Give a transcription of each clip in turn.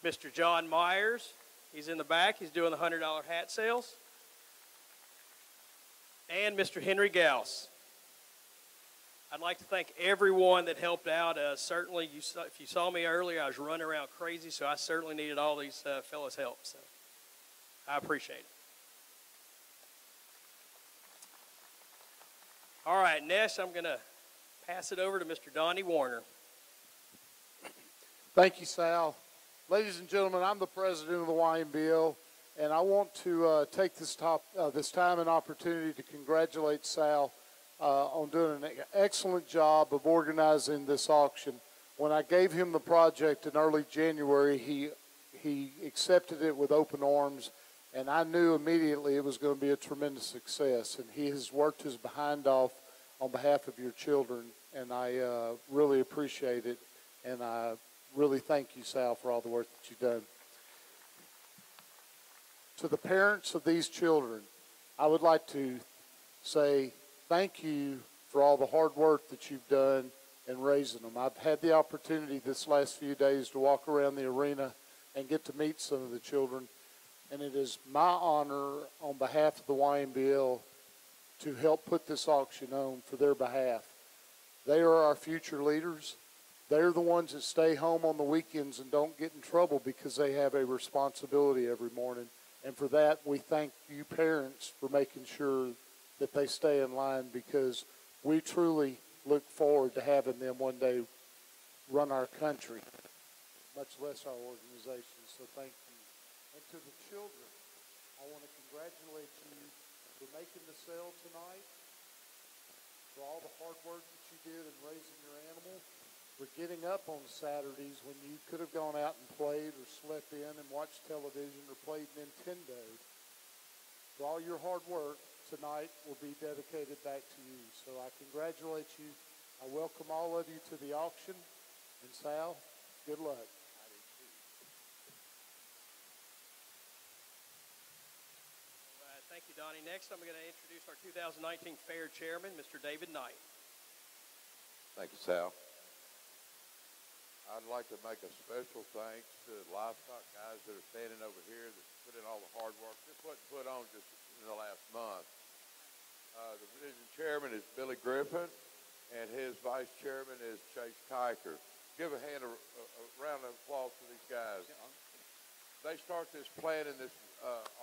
Mr. John Myers, he's in the back. He's doing the $100 hat sales. And Mr. Henry Gauss. I'd like to thank everyone that helped out. Certainly, if you saw me earlier, I was running around crazy, so I certainly needed all these fellas' help. So I appreciate it. All right, next I'm going to pass it over to Mr. Donnie Warner. Thank you, Sal. Ladies and gentlemen, I'm the president of the YMBL, and I want to take this time and opportunity to congratulate Sal on doing an excellent job of organizing this auction. When I gave him the project in early January, he accepted it with open arms, and I knew immediately it was going to be a tremendous success. And he has worked his behind off on behalf of your children, and I really appreciate it. And I really thank you, Sal, for all the work that you've done. To the parents of these children, I would like to say thank you for all the hard work that you've done in raising them. I've had the opportunity this last few days to walk around the arena and get to meet some of the children, and it is my honor on behalf of the YMBL to help put this auction on for their behalf. They are our future leaders. They're the ones that stay home on the weekends and don't get in trouble because they have a responsibility every morning. And for that, we thank you parents for making sure that they stay in line, because we truly look forward to having them one day run our country, much less our organization. So thank you. And to the children, I want to congratulate you for making the sale tonight, for all the hard work that you did in raising your animal, for getting up on Saturdays when you could have gone out and played or slept in and watched television or played Nintendo. For all your hard work, tonight will be dedicated back to you. So I congratulate you. I welcome all of you to the auction. And Sal, good luck. Thank you, Donnie. Next, I'm going to introduce our 2019 Fair Chairman, Mr. David Knight. Thank you, Sal. I'd like to make a special thanks to the Livestock guys that are standing over here that put in all the hard work. This wasn't put on just in the last month. The division chairman is Billy Griffin, and his vice chairman is Chase Kiker. Give a round of applause to these guys. They start this planning, this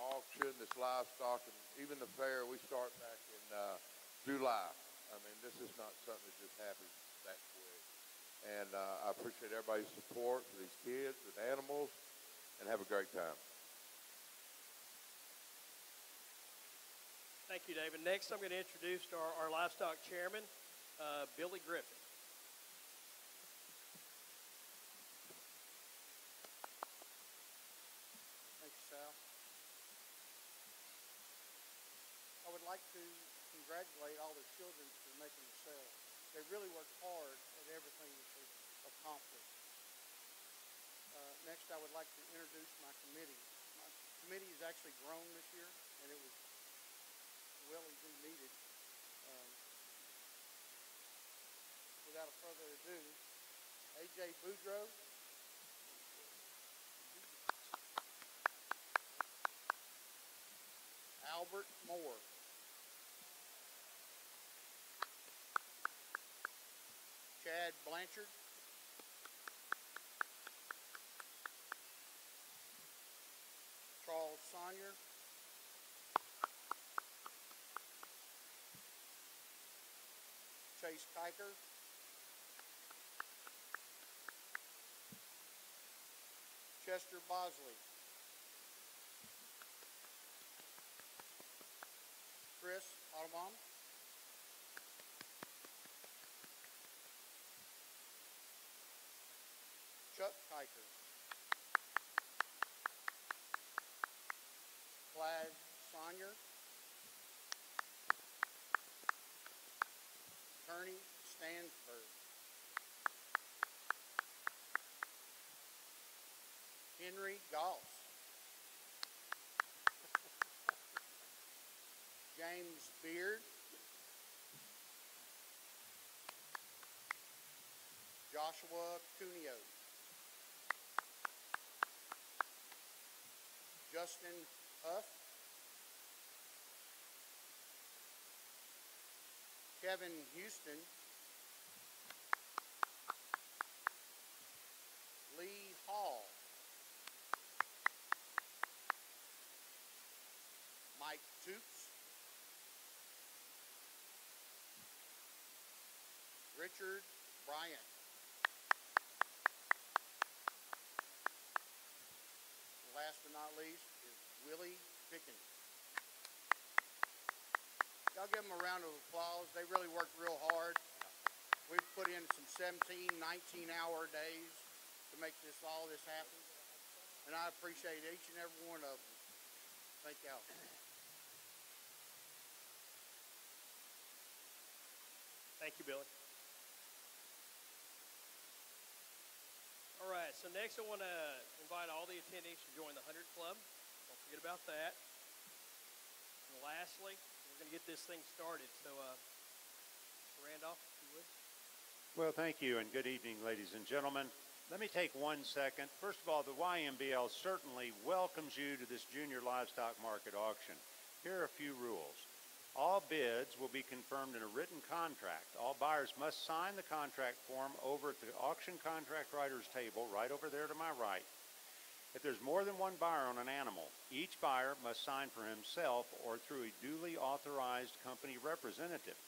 auction, this livestock, and even the fair, we start back in July. I mean, this is not something that just happens that quick. And I appreciate everybody's support for these kids and animals, and have a great time. Thank you, David. Next, I'm going to introduce our livestock chairman, Billy Griffin. Thank you, Sal. I would like to congratulate all the children for making the sale. They really worked hard at everything that they've accomplished. Next, I would like to introduce my committee. My committee has actually grown this year, and it was well and needed. Without further ado, A.J. Boudreaux, Albert Moore, Chad Blanchard, Charles Sonier, Chase Kiker, Chester Bosley, Chris Audubon, Chuck Kiker, Clive Sonier, Attorney Stansberg, Henry Goss, James Beard, Joshua Cuneo, Justin Huff, Kevin Houston, Lee Hall, Mike Toops, Richard Bryant, last but not least is Willie Pickens. Y'all give them a round of applause. They really worked real hard. We've put in some 17, 19-hour days to make all this happen. And I appreciate each and every one of them. Thank y'all. Thank you, Billy. All right, so next I want to invite all the attendees to join the 100 Club. Don't forget about that. And lastly, we're going to get this thing started. So, Randolph, if you would. Well, thank you, and good evening, ladies and gentlemen. Let me take 1 second. First of all, the YMBL certainly welcomes you to this junior livestock market auction. Here are a few rules. All bids will be confirmed in a written contract. All buyers must sign the contract form over at the auction contract writer's table right over there to my right. If there's more than one buyer on an animal, each buyer must sign for himself or through a duly authorized company representative.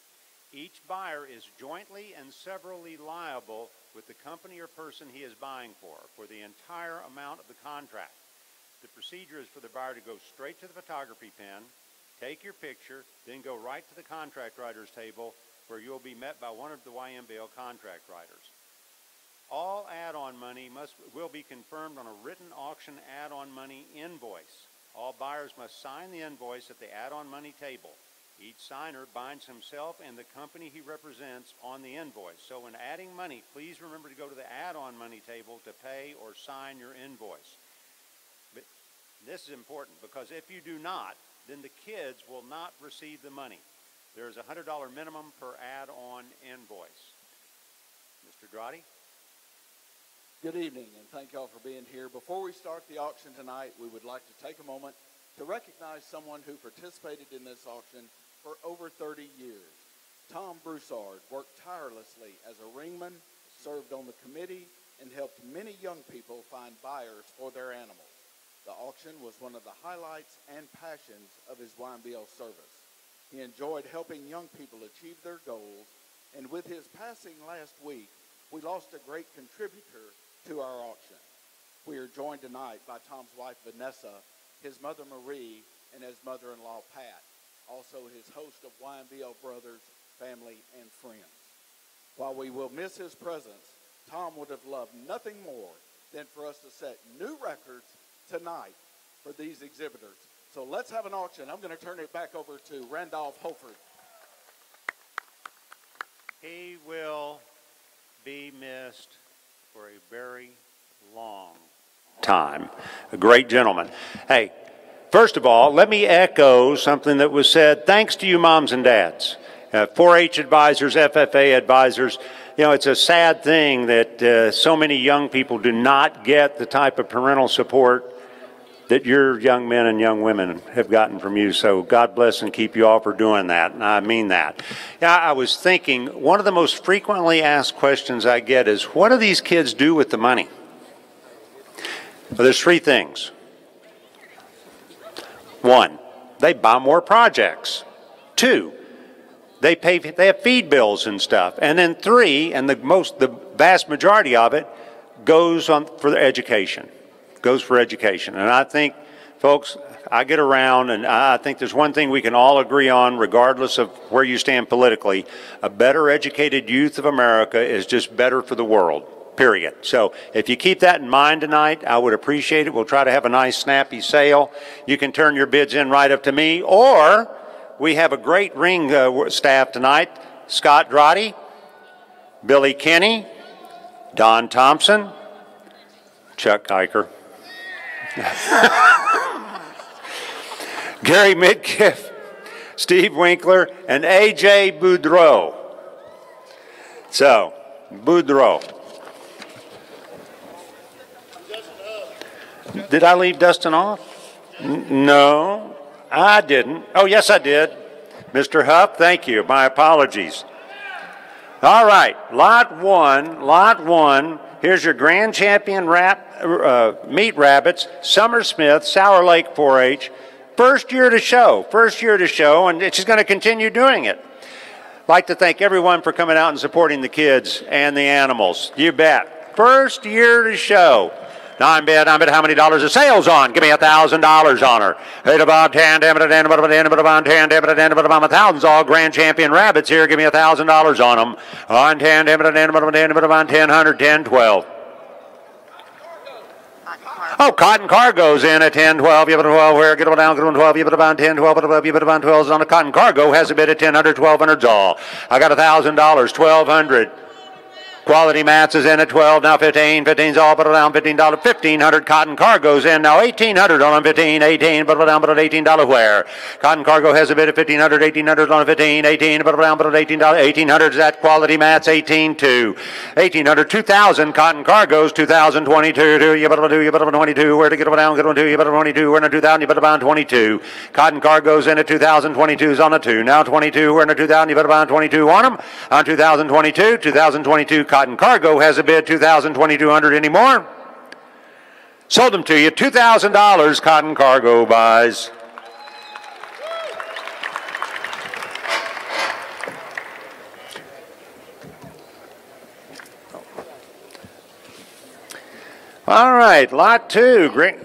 Each buyer is jointly and severally liable with the company or person he is buying for the entire amount of the contract. The procedure is for the buyer to go straight to the photography pen, take your picture, then go right to the contract writer's table where you'll be met by one of the YMBL contract writers. All add-on money will be confirmed on a written auction add-on money invoice. All buyers must sign the invoice at the add-on money table. Each signer binds himself and the company he represents on the invoice. So when adding money, please remember to go to the add-on money table to pay or sign your invoice. But this is important because if you do not, then the kids will not receive the money. There is a $100 minimum per add-on invoice. Mr. Drotti? Good evening, and thank y'all for being here. Before we start the auction tonight, we would like to take a moment to recognize someone who participated in this auction for over 30 years. Tom Broussard worked tirelessly as a ringman, served on the committee, and helped many young people find buyers for their animals. The auction was one of the highlights and passions of his YMBL service. He enjoyed helping young people achieve their goals, and with his passing last week, we lost a great contributor to our auction. We are joined tonight by Tom's wife, Vanessa, his mother, Marie, and his mother-in-law, Pat, also his host of YMBL Brothers, family, and friends. While we will miss his presence, Tom would have loved nothing more than for us to set new records tonight for these exhibitors. So let's have an auction. I'm going to turn it back over to Randolph Holford. He will be missed for a very long time. A great gentleman. Hey, first of all, let me echo something that was said. Thanks to you moms and dads, 4-H advisors, FFA advisors. You know, it's a sad thing that so many young people do not get the type of parental support that your young men and young women have gotten from you. So God bless and keep you all for doing that, and I mean that. Yeah, I was thinking, one of the most frequently asked questions I get is, what do these kids do with the money? Well, there's 3 things. 1, they buy more projects. 2, they have feed bills and stuff. And then 3, and the vast majority of it goes on for their education. Goes for education. And I think, folks, I get around, and I think there's one thing we can all agree on, regardless of where you stand politically. A better educated youth of America is just better for the world, period. So if you keep that in mind tonight, I would appreciate it. We'll try to have a nice, snappy sale. You can turn your bids in right up to me, or we have a great ring staff tonight. Scott Drotti, Billy Kinney, Don Thompson, Chuck Kiker, Gary Midkiff, Steve Winkler, and A.J. Boudreau. So, Boudreau. Did I leave Dustin off? No, I didn't. Oh, yes, I did. Mr. Huff, thank you. My apologies. All right, lot one. Here's your grand champion meat rabbits, Summer Smith, Sour Lake 4-H. First year to show, and she's going to continue doing it. I'd like to thank everyone for coming out and supporting the kids and the animals. You bet. First year to show. Now I'm bet how many dollars the sales on. Give me $1,000 on her. Eight about 10, thousands all grand champion rabbits here. Give me $1,000 on them. On 10, 10, 100, 10, 12. Oh, Cotton Cargo's in at 10, 12, you put 12 where, get it down, get it 12, you put about 10, 12, put about, you put about 12 on the Cotton Cargo, has a bid at 1000, 1200's all. I got $1,000, 1200. Quality Mats is in at 12, now 15, 15's all, put it down, $15, 1500. Cotton Cargo's in, now 1800 on them, 15, 18, put it down, put it $18 where. Cotton Cargo has a bid at 1500, 1800 on 15, 18, put it down, put it $18, 1800's at Quality Mats, 18, 2. 1800, 2000, Cotton Cargo's 2022, you put it 2, you put it 22, where to get it down, get it 2, you put it 22, we're in a 2000, you put it down 22. Cotton Cargo's in at 2022's on a 2, now 22, we're in a 2000, you put it down 22 on them, on 2022, Cotton Cargo has a bid, $2,200 anymore. Sold them to you, $2,000 Cotton Cargo buys. All right, lot two. Great.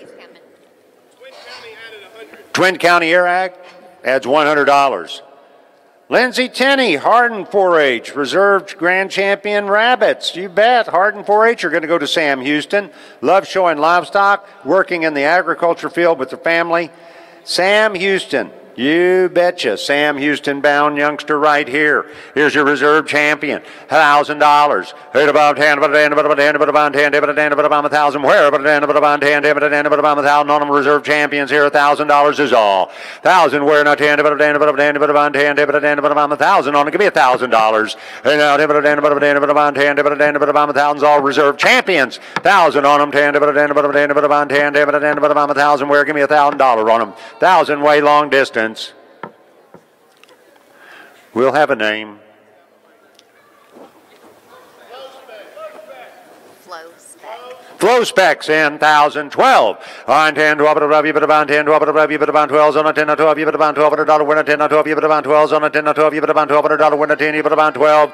Twin County Air Act adds $100. Lindsay Tenney, Hardin 4-H, reserved grand champion rabbits. You bet. Hardin 4-H are going to go to Sam Houston. Love showing livestock, working in the agriculture field with the family. Sam Houston, you betcha. Sam Houston bound youngster right here. Here's your reserve champion, $1,000. Heard about 10, about 10, about 10, about 10, about 10, about 1,000. Where about 10, about 10, about 10, about 1,000 on them reserve champions here. $1,000 is all. 1,000 where not 10, about 10, about 10, about 10, about 10, about 1,000 on it. Give me $1,000. And now 10, about 10, about 10, about 10, about 10, about 1,000 all reserve champions. 1,000 on them. 10, about 10, about 10, about 10, about 10, about 1,000 where. Give me $1,000 on them. 1,000 way long distance. We'll have a name. Flow specs in 1,012. On 10, 12, you put about 10, 12, you put about 12 on a 10, 12, you put about $1,200 win a 10, 12, you put about 12 on a 10, 12, you put about $1,200 win a 10, you put about 12.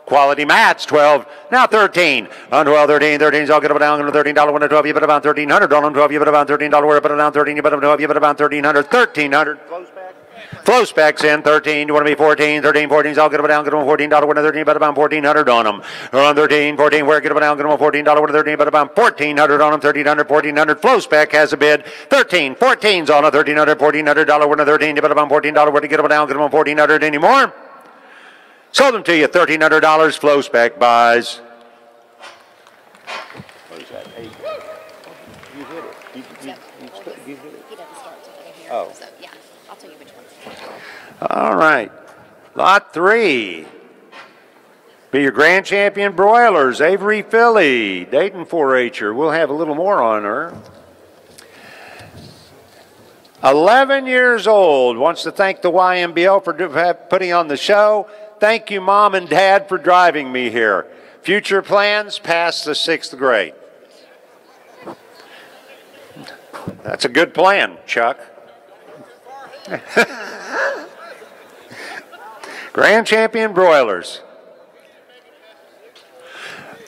Quality Mats, 12. Now 13. On 12, 13. 13's all get up down. $13 win a 12. You put about $1,300 on them. 12. You put about $13. Where put it down 13. You put about 12. You put about $1,300. $1,300. Flow specs in 13. You want to be 14. 13. 14's all get up down. Get them $14 win a 13. But about $1,400 on them. On 13. 14. Where get up down. Get them $14 win a 13. But about $1,400 on them. 1,300. 1,400. Flow spec has a bid. 13. 14's on a $1,300. $1,400 win a 13. You put about $14 where to get up down. Get them $1,400 anymore. Sold them to you, $1,300 flow spec buys. What is that? Hey, you hit it. You hit it. He doesn't start till they're here. Oh. So, yeah, I'll tell you which one. All right. Lot 3. Be your grand champion broilers, Avery Philly, Dayton 4-H'er. We'll have a little more on her. 11 years old. Wants to thank the YMBL for putting on the show. Thank you, Mom and Dad, for driving me here. Future plans past the 6th grade. That's a good plan, Chuck. Grand champion broilers.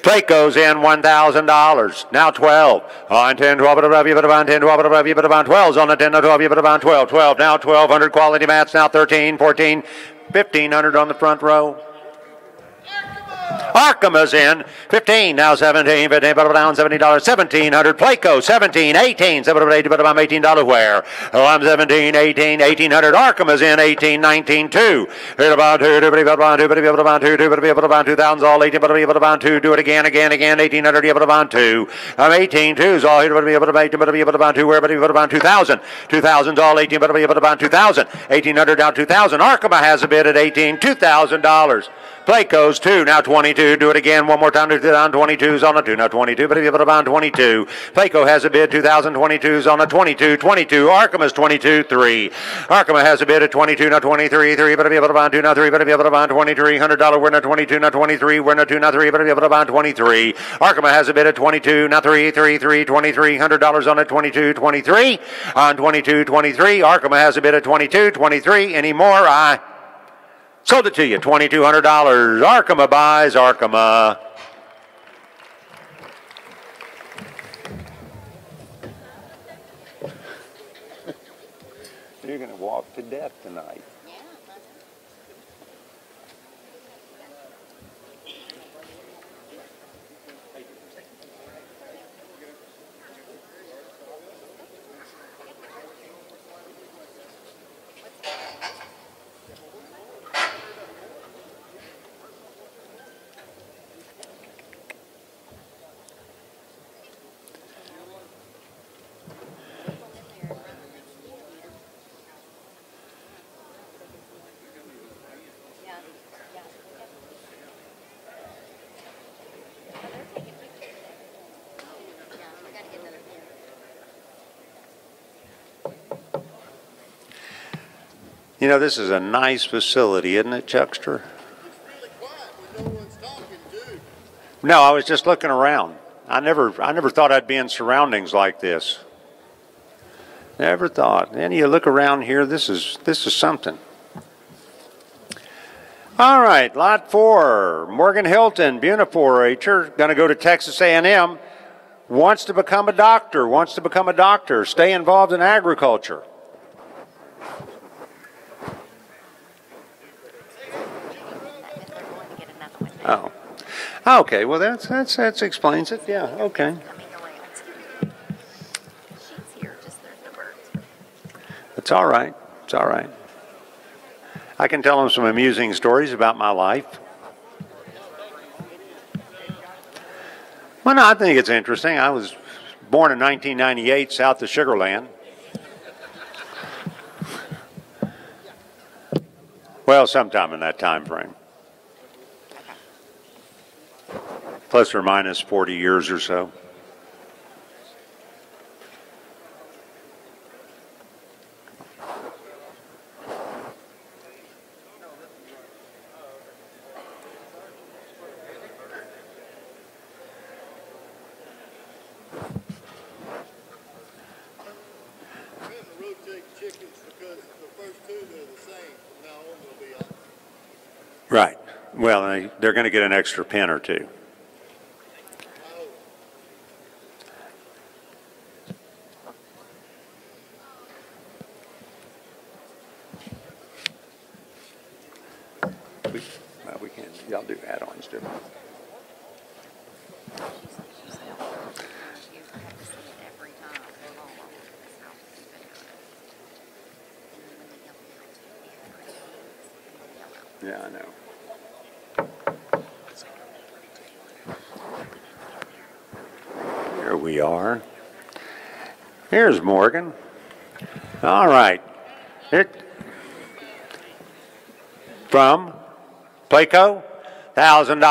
Plate goes in $1,000. Now 12. On 10, 12, you put about 10, 12, you put about 12's on the 10, 12, you put about 12. 12, now 1,200 quality mats, now 13, 14, 1,500 on the front row. Arkema's in 15, now 17, 15, put down $70, 1,700. Placo 17, 18, 7, put about $18 where? Oh, I'm 17, 18, 1,800. Arkema's in 18, 19, 2. Hit about 2, put about 2, put about 2, put about 2,000 all 18, put about 2. Do it again, 1,800, you put about 2. I'm 18, 2's all hit, put about 2, where, put about 2,000. 2,000's all 18, put about 2,000. 1,800 down 2,000. Arkema has a bid at 18, $2,000. Plate goes 2, now 22. Do it again one more time. Down 22's on a 2, now 22. But if you put about 22. Placo has a bid. 2022's on a 22. 22. Arkema's 22. 3. Arkema has a bid at 22, now 23. 3. But if you put about 2, now 3. But if you put about 23. $100 winner 22, now 23. Winner 2, now 3. But if you put about 23. Arkema has a bid at 22, now 3. 3. 3. 23. $100 on it. 22. 23. On 22. 23. Arkema has a bid at 22. 23. Any more? I sold it to you, $2,200. Arkema buys Arkema. You're going to walk to death tonight. You know, this is a nice facility, isn't it, Chuckster? It's really quiet when no one's talking, too. No, I was just looking around. I never thought I'd be in surroundings like this. Never thought. And you look around here, this is something. All right, lot 4, Morgan Hilton, Buna 4-H'er, going to go to Texas A&M. Wants to become a doctor, stay involved in agriculture. Oh, okay. Well, that explains it. Yeah. Okay. It's all right. It's all right. I can tell them some amusing stories about my life. Well, no, I think it's interesting. I was born in 1998, south of Sugar Land. Well, sometime in that time frame. Plus or minus 40 years or so. Right. Well, they're going to get an extra pin or two. We can't. Y'all do add-ons, do Yeah, I know. Here we are. Here's Morgan. All right. From Placo, $1,000,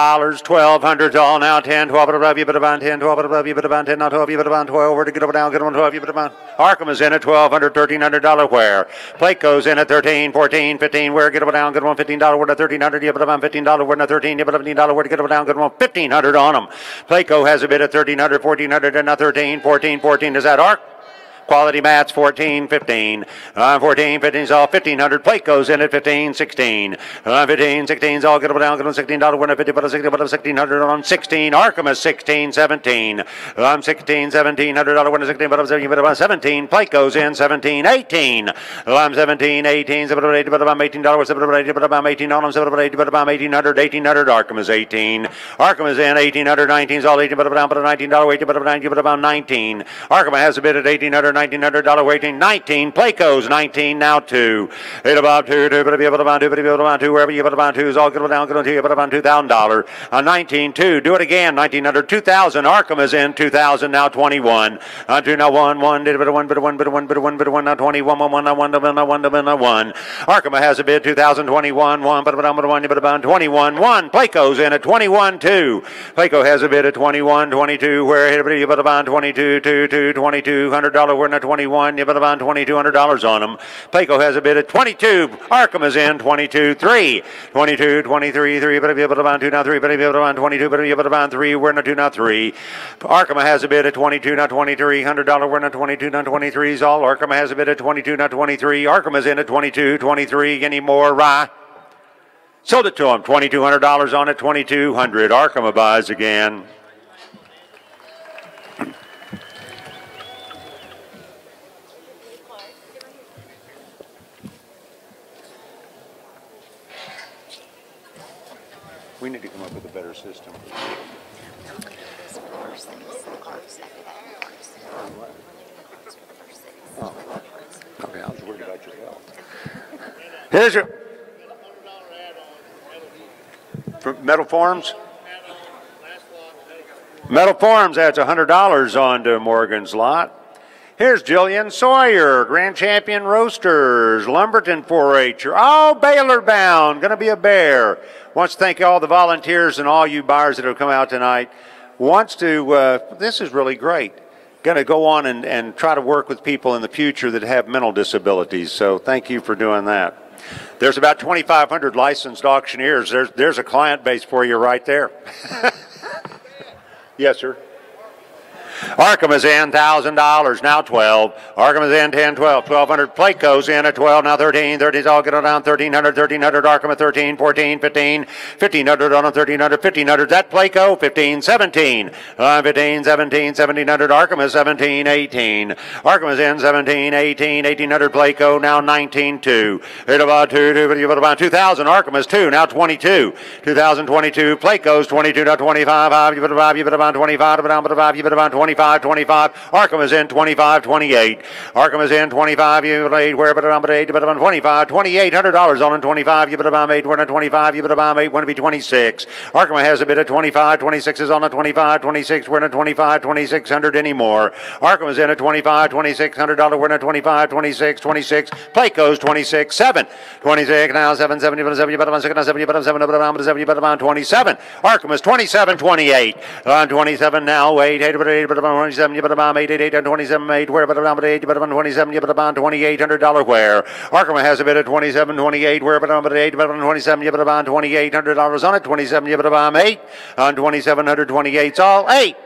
$1,200 all now, 10, 12, above you, but about 10, 12, above you, but about 10, now 12, you, but about 12, where to get over down, get on 12, you, but about. Arkema's in at $1,200, $1,300 where. Placo's in at 13, 14, 15, where get over down, get on $15, where to 1,300, you, but about $15, where to 13, you, but $15, where to get over down, get on $1,500 on them. Placo has a bid at 1,300, 1,400, and now 13, 14, 14. Is that Ark? Quality mats, 14, 15. 14, 15 is all 1,500. Plate goes in at 15, 16. 15, 16 is all get down, get on $16. Winner 50, but a 60, but a 1,600 on 16. Arkema 16, 17. 16, $1,700 winner 16, but a 17. Plate goes in 17, 18. 17, 18, but about $18, but about 18 on them, but about 1,800, 1,800. Arkema's 18. Arkema's in 1,800, 19 is all 18, but about $19, 18, but about 19. Arkema has a bid at 1,800. $1,900 waiting, 19. Playco's 19, now 2. 8 about 2, 2, but if you put about 2, but if you put about 2, wherever you put about 2 is all good down, good to you, put about $2,000. 19, 2, do it again, 1900, 2,000. Arkham is in, 2,000, now 21. 2, now 1, 1, bit of 1, bit of 1, bit of 1, bit of 1, bit of 1, now 21, 1, 1, now 1, now 1, now 1, now 1. Arkham has a bid, 2021, 1, but about 1, but about 21, 1. Playco's in at 21, 2. Playco has a bid at 21, 22, where you put about 22, 2, 2, $2,200, we're not 21, you put about $2,200 on them. Playco has a bid at 22, Arkham is in, 22, 3. 22, 23, 3, but if you put about 2, now 3, but if you put about 22, but if you put about 3, we're not 2, now 3. Arkham has a bid at 22, now $2,300, we're not 22, now 23 is all. Arkham has a bid at 22, now 23. Arkham is in at 22, 23, any more, rye? Sold it to him, $2,200 on it, 2,200. Arkham buys again. We need to come up with a better system. Oh. Okay, I was worried about your health. Here's your Metal Farms. Metal Farms adds $100 onto Morgan's lot. Here's Jillian Sawyer, Grand Champion Roasters, Lumberton 4-H'er. Oh, Baylor bound, going to be a bear. Wants to thank all the volunteers and all you buyers that have come out tonight. Wants to, this is really great. Going to go on and try to work with people in the future that have mental disabilities. So thank you for doing that. There's about 2,500 licensed auctioneers. There's a client base for you right there. Yes, sir. Arkham is in, $1,000, now 12. Arkham is in, 10, 12, 1,200. Playco's in at 12, now 13. 13's all get on down, 1,300, 1,300. Arkham at 13, 14, 15. 1,500 on 1,300, 1,500. That Playco, 15, 17. 15, 17, 1,700. Arkham is 17, 18. Arkham is in, 17, 18. 1,800 Playco, now 19, 2. 8 about 2, 2, but you put about 2,000. Arkham is 2, now 22. 2,022. Playco's 22, now 25. 5, you put about 25. But down, but 5, you put about 25. 25. Arkham is in 25, 28. Arkham is in 25. You put 8. Where but on 8? But on 25. $2,800 on 25. You put about 8. We're on 25. You put about 8. Want to be 26. Arkham has a bid of 25. 26 is on 25. 26. We're on 25. 2,600 anymore. Arkham is in at 25. $2,600. We're on 25. 26. 26. Playco's 26. 7. 26 now 7. 7. You put 7. You put about 6. Now 7. You put 7. You put about 7. You put about 27. Arkham is 27. 28. On 27 now. 8. 8. 8. 27, you put about 8, 8, 8, and 27, 8, where, but about 8, you put about 27, you put about $2,800 where. Arkham has a bid at 27, 28, where, but about 8, but about 27, you put about $2,800 on it, 27, you put about 8, on 2,728, it's all 8.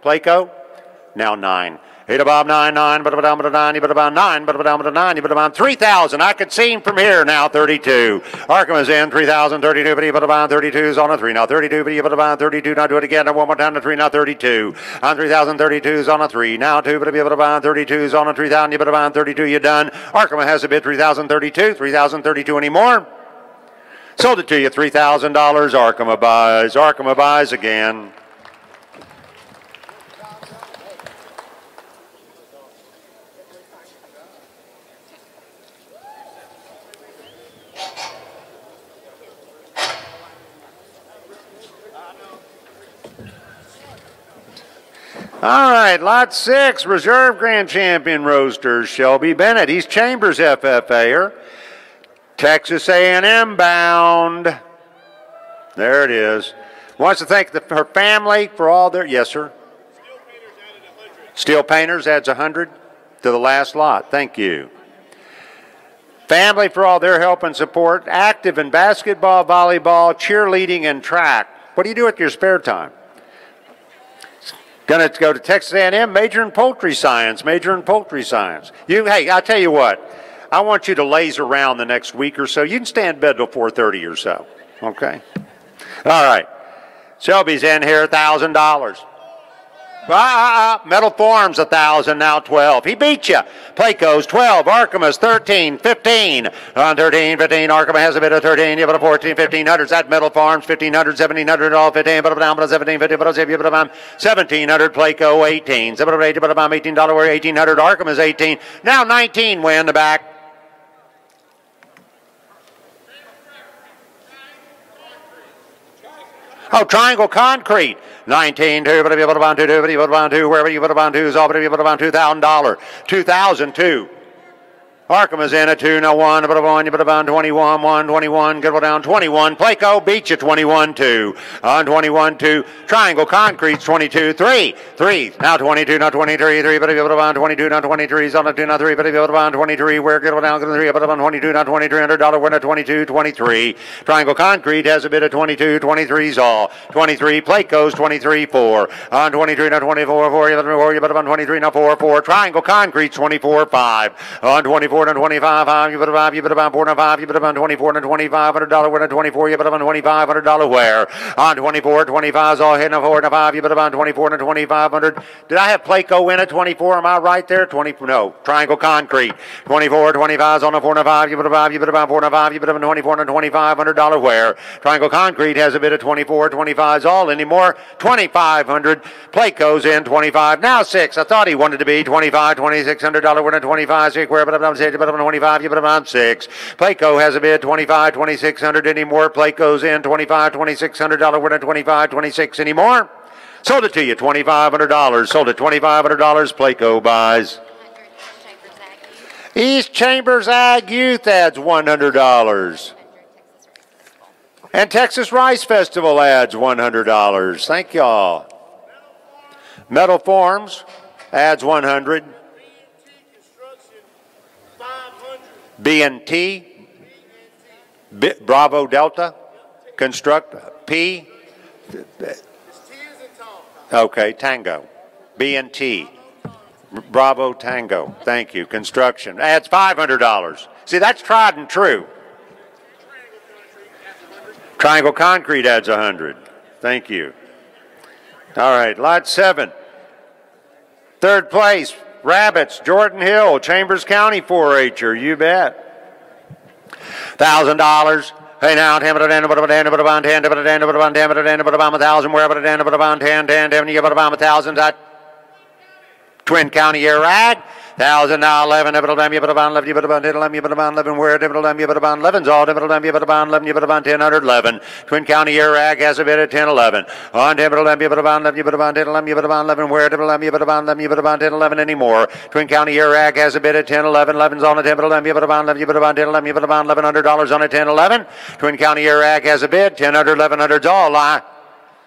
Playco, now 9. 8 above 9, 9, but about 9, you put about 9, but about 9, you put about 3,000. I could see him from here now, 32. Arkham is in, 3,000, 32, but he put about 32 is on a 3. Now 32, but he put about 32. Now do it again, one more time to 3, now 32. On 3,000, 32 is on a 3. Now 2, but if you put about 32 is on a 3,000, you put about 32, you're done. Arkham has a bid, 3,032, 3,032 anymore. Sold it to you, $3,000. Arkham buys. Arkham buys again. All right, Lot 6, Reserve Grand Champion Roasters, Shelby Bennett, East Chambers FFA'er, Texas A&M bound. There it is. Wants to thank her family for all their, yes, sir. Steel Painters adds 100 to the last lot. Thank you. Family for all their help and support. Active in basketball, volleyball, cheerleading, and track. What do you do with your spare time? Going to go to Texas A&M, major in poultry science, major in poultry science. Hey, I'll tell you what. I want you to laze around the next week or so. You can stay in bed till 4:30 or so, okay? All right. Shelby's in here, $1,000. Metal Forms 1,000, now 12. He beat you. Playco's 12. Arkamas 13, 15. On 13, 15. Arkema has a bid of 13. You put a 14, 1500s. That Metal Farms 1500, 1700, all 15. Put down, put a 17, 50. Put a 1700. Playco 18. Put a $18 where 1800. Arkema's 18. Now 19 way in the back. Oh, Triangle Concrete. 19, 2, but if you put a bond 2, but you put a bond 2, wherever you put a bond 2 is all, but if you put a bond $2,000. 2002. Arkham is in at 2, no 1, but a 1, you put a bond 21, 1, 21, good one down 21. Playco beats you 21, 2. On 21, 2. Triangle Concrete's 22, 3, 3. Now 22, now 23, 3, but if you put a bond 22, now 23, is on a 2, now 3, but if you put a bond 23, where good one down, good 3, but a bond 22, now $2,300 winner 22, 23. Triangle Concrete has a bid of 22, 23's all. 23, Playco's 23, 4. On 23, now 24, 4, you put a bond 23, now 4, 4. Triangle Concrete's 24, 5. On 24, and 25, 5, you put a 5, you put a bond 4 and 5, you put a bond 24 and $2,500 winner 24, you put a bond $2,500 where? On 24, 25's all hitting a 4 and a 5, you put a bond 24 and $2,500. Did I have Playco in at 24? Am I right there? No, Triangle Concrete. 24, 25's on a 4 and a 5, you put a 5, you put a bond 4 and a 5, you put a bond 24 and $2,500 where? Triangle Concrete has a bid of 24, 25's all anymore. 2,500. Playco's in 25, now 6. I thought he wanted to be 25, $2,600 winner 25, 6 where, but I'm saying you put them on 25, you put them on 6. Playco has a bid 25, 2,600 anymore. Playco's in 25, $2,600 winner 25, 26 anymore. Sold it to you, $2,500. Sold it $2,500. Playco buys. East Chambers Ag Youth adds $100. And Texas Rice Festival adds $100. Thank y'all. Metal Forms adds $100. B&T, Bravo Delta, Construct, P, okay, Tango, B&T, Bravo Tango, thank you, Construction, adds $500. See, that's tried and true. Triangle Concrete adds 100, thank you. All right, lot 7, third place. Rabbits, Jordan Hill, Chambers County 4-H'er, you bet. $1,000. Hey now, 10, but a 10, but a 10, but a bond 10, but a 10, but a bond 10, but a 10, but a bond 1,000, where but a 10, but a bond 10, 10, 10, you put a bond 1,000. That Twin County Air Ag. 1,000 now 11. You put a bond 11. You put a bond 10. You put a bond 11. Where? You put a bond 11's all. You put a bond 11. You put a bond 10. 11. Twin County Air Ag has a bid at 10, 11. On 10, you put a bond 11. You put a bond 10. You put a bond 11. Where? You put a bond 11. You put a bond 10, 11 anymore. Twin County Air Ag has a bid at 10, 11. 11's on a 10. You put a bond 11. You put a bond 10, 11. You put a bond $1,100 on a 10, 11. Twin County Air Ag has a bid 10, 1100's all.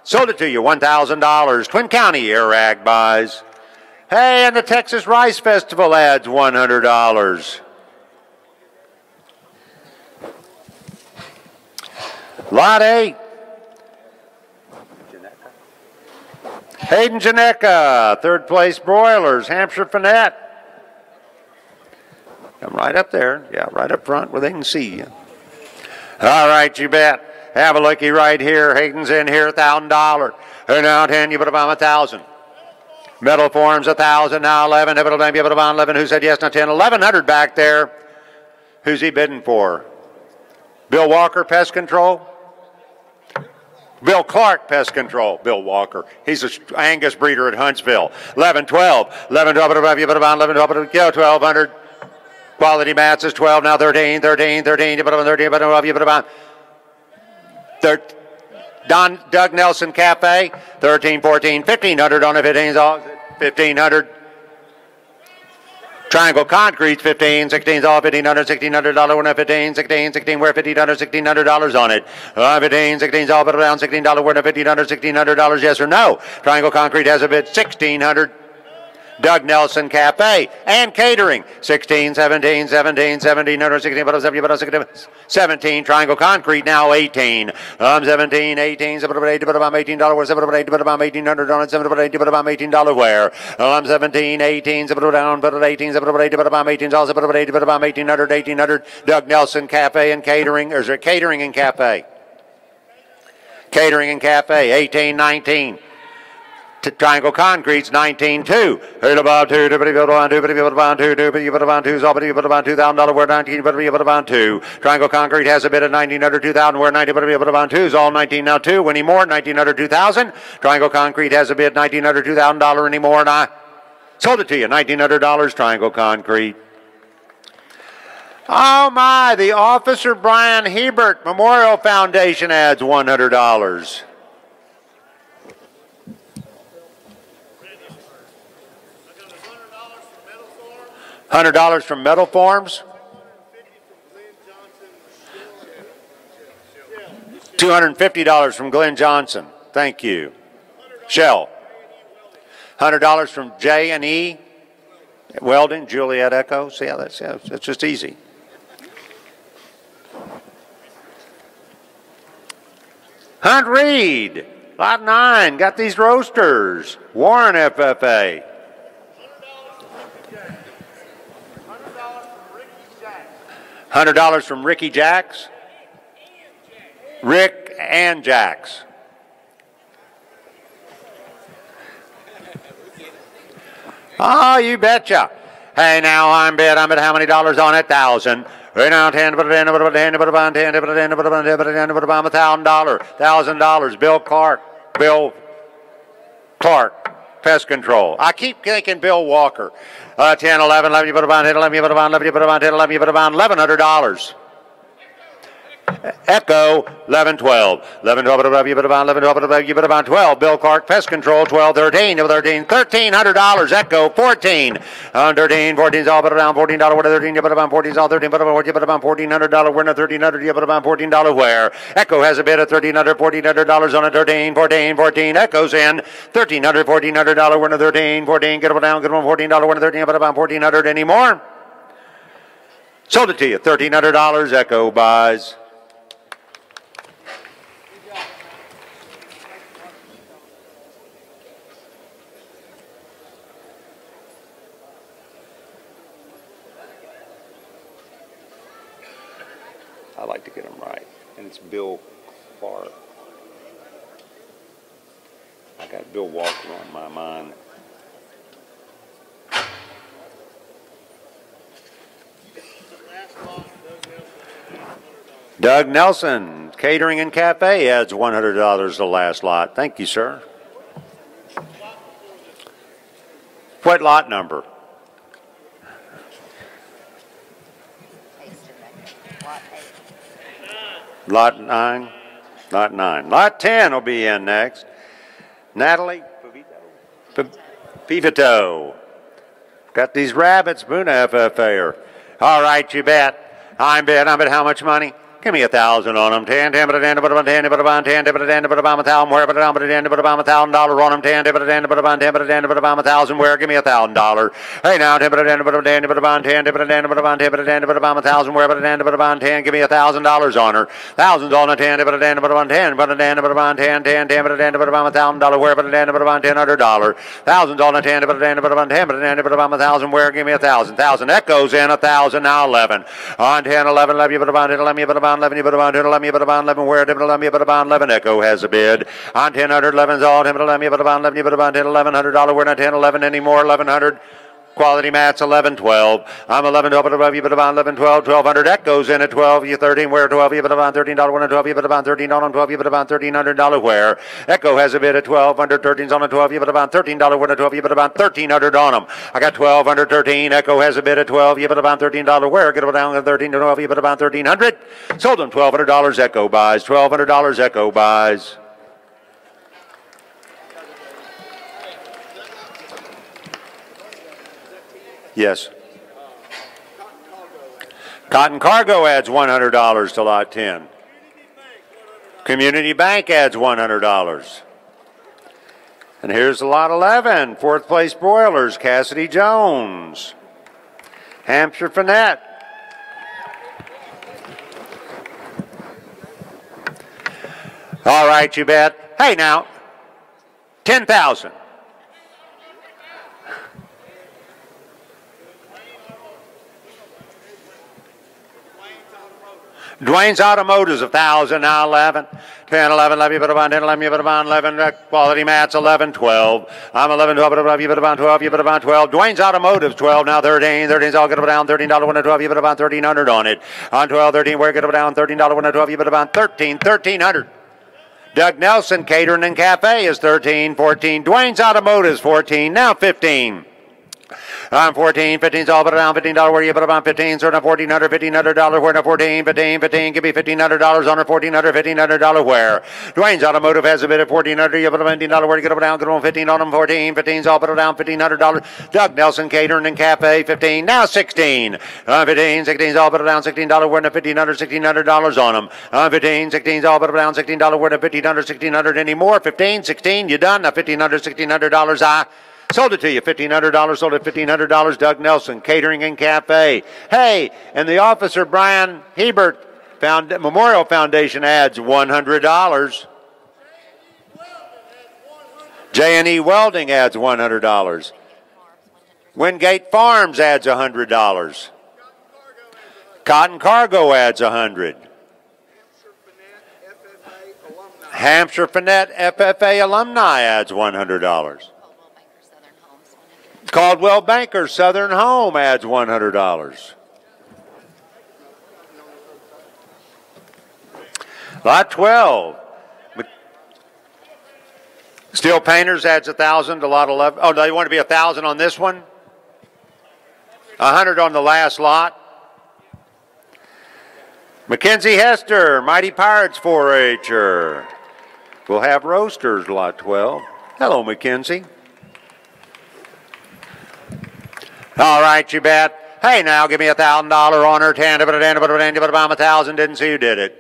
Sold it to you $1,000. Twin County Air Ag buys. Hey, and the Texas Rice Festival adds $100. Lot 8. Hayden Janeka, third place broilers, Hampshire Finette. Come right up there. Yeah, right up front where they can see you. All right, you bet. Have a looky right here. Hayden's in here, $1,000. And now 10, you put about 1,000. Metal Forms 1,000, now 11. You put about 11. Who said yes? Now 10, 1,100 back there. Who's he bidding for? Bill Walker, Pest Control? Bill Clark, Pest Control. Bill Walker. He's an Angus breeder at Huntsville. 11, 12. 11, 12. You put about 11, 12. 1,200. Quality Mats is 12, now 13, 13, 13. You put about 13, you put about 13. Doug Nelson Cafe, 13, 14, 1,500 on the 15s, all 1,500. Triangle Concrete, 15, 16s, all 1,500, $1,600 winner, 15, 16, 16, we're $1,500, $1,600 on it. 15, 16s, all but around $16 winner, $1,500, $1,600, yes or no? Triangle Concrete has a bid, 1,600. Doug Nelson Cafe and Catering, 16, 17, 17, 17, 16, 17, Triangle Concrete now 18, 17, 18, $18, $18, $1,800 on it, $18 where? 17, 18, down, but 18, $18, Doug Nelson Cafe and Catering, or is it Catering and Cafe? Catering and Cafe, 18, 19. Triangle Concrete's 19.2. Hit about two, $2,000, where 19, $2. Triangle Concrete has a bid at 19 under 2,000, where 90, $2's all 19 now 2. Any more? 19 under 2,000. Triangle Concrete has a bid 19 under $2,000 anymore, and I sold it to you. $1,900 Triangle Concrete. Oh my, the Officer Brian Hebert Memorial Foundation adds $100. $100 from Metal Forms. $250 from Glenn Johnson. Thank you. Shell. $100 from J&E Welding, Juliet Echo. See how that's just easy. Hunt Reed, Lot 9, got these roasters. Warren FFA. $100 from Ricky Jacks. Rick and Jacks. Oh, you betcha. Hey, now I'm at how many dollars on it? 1,000. Right now, $1,000. Bill Clark, Pest Control. I keep thinking Bill Walker. 10, 11, 11, you put about 10, 11, you put about 11, you put about 10, 11, you put about $1,100. Echo, 11, 12. 11, 12, you put about 11, 12, you put about 12. Bill Clark, Pest Control, 12, 13, 13, $1,300. Echo, 14. 13, 14's all but around $14. What 13, you put about 14's all 13, but you put about $1,400. Winner, $1,300, you put about $14 where? Echo has a bid of $1,300, $1,400 on a 13, 14, 14. Echo's in. $1,300, $1,400. Winner, 13, 14. Get it down, get one $14. Winner, 13, but about $1,400 anymore. Sold it to you. $1,300. Echo buys. I like to get them right. And it's Bill Clark. I got Bill Walker on my mind. Doug Nelson, Catering and Cafe, adds $100 the last lot. Thank you, sir. What lot number? Lot 9. Lot 9. Lot 10 will be in next. Natalie Pivito. Got these rabbits, Boona FFA. All right, you bet. I'm at how much money? Give me 1,000 on them. 10, 10, 10, 10, 10, 10, 10, 10, 10, 10, 1,000. Where? $1,000 on them. 10, 10, 10, 10, 10, 10, 1,000. Where? Give me $1,000. Hey now, 10, 10, 10, 10, 10, 10, 10, 1,000. Where? 10, give me $1,000 on her. Thousands on the 10, 10, 10, 10, 10, 10, 10, 10, $1,000. Where? $1,000. Thousands on the 10, 10, 10, 1,000. Where? Give me 1,000. 1,000. Echoes in 1,000. Now 11. On 10, 11, 11, you put about 10, 11, you put about 11, you put about 10, 11, you put about 11, where 10, 11, you put about 11, Echo has a bid. On 10, 11's all, 10, 11, you put about 11, you put about 10, $1,100, we're not 10, 11 anymore, 1,100. Quality mats, 11, 12. I'm 11, 12, you put about 11, 12, 1,200. Echoes in at 12, you 13, where 12, you put about $13, one 12, you put about $13 on 12, you put about $1,300 where. Echo has a bid at 12, under 13's on a 12, you put about $13, one 12, you put about $1,300 on them. I got 12 under 13. Echo has a bid at 12, you put about $13 where. Get it down to 13 to 12, you put about $1,300. Sold them $1,200. Echo buys. $1,200. Echo buys. Yes. Cotton Cargo adds $100 to lot 10. Community Bank adds $100. And here's lot 11, fourth place Broilers, Cassidy Jones. Hampshire Finette. All right, you bet. Hey now, 10,000. Dwayne's Automotives, 1,000, now 11. 10, 11, love you, but about 10, 11, you, but about 11, quality mats, 11, 12. I'm 11, 12, but about you, but about 12, you, but about 12. Dwayne's Automotives, 12, now 13. 13's all good down, $13, 1 to 12, you, but about 1300 on it. On 12, 13, we're good down, $13, 1 to 12, you, but about 13, 1300. Doug Nelson Catering and Cafe is 13, 14. Dwayne's Automotives, 14, now 15. I'm 14, 15's all but around $15. Where you put about 15, certain $1,400, $1,500. Where now 14, 15, 15, give me $1,500 on a $1,400, $1,500 where. Dwayne's Automotive has a bid of $1,400. You put $15. Where you get up down, get on 15 on them, 14, 15's all but around $1,500. Doug Nelson Catering and Cafe, 15, now 16. 15, 16's all but around $16. Where now $1,500, $1,600 on them. 15, 16's all but around $16. Where now $1,500, $1,600 anymore. 15, 16, you done? Now $1,500, $1,600. I sold it to you, $1,500, sold it $1,500, Doug Nelson, Catering and Cafe. Hey, and the Officer Brian Hebert Memorial Foundation adds $100. J&E Welding adds $100. Wingate Farms adds $100. Cotton Cargo adds $100. Hampshire Finette FFA Alumni adds $100. Caldwell Banker Southern Home adds $100. Lot 12. Steel Painters adds 1,000 to lot 11. Oh, no, you want to be 1,000 on this one? 100 on the last lot. Mackenzie Hester, Mighty Pirates 4-H'er. We'll have roasters, lot 12. Hello, Mackenzie. All right, you bet. Hey, now give me $1,000 on her. 10, but I'm 1,000. Didn't see who did it.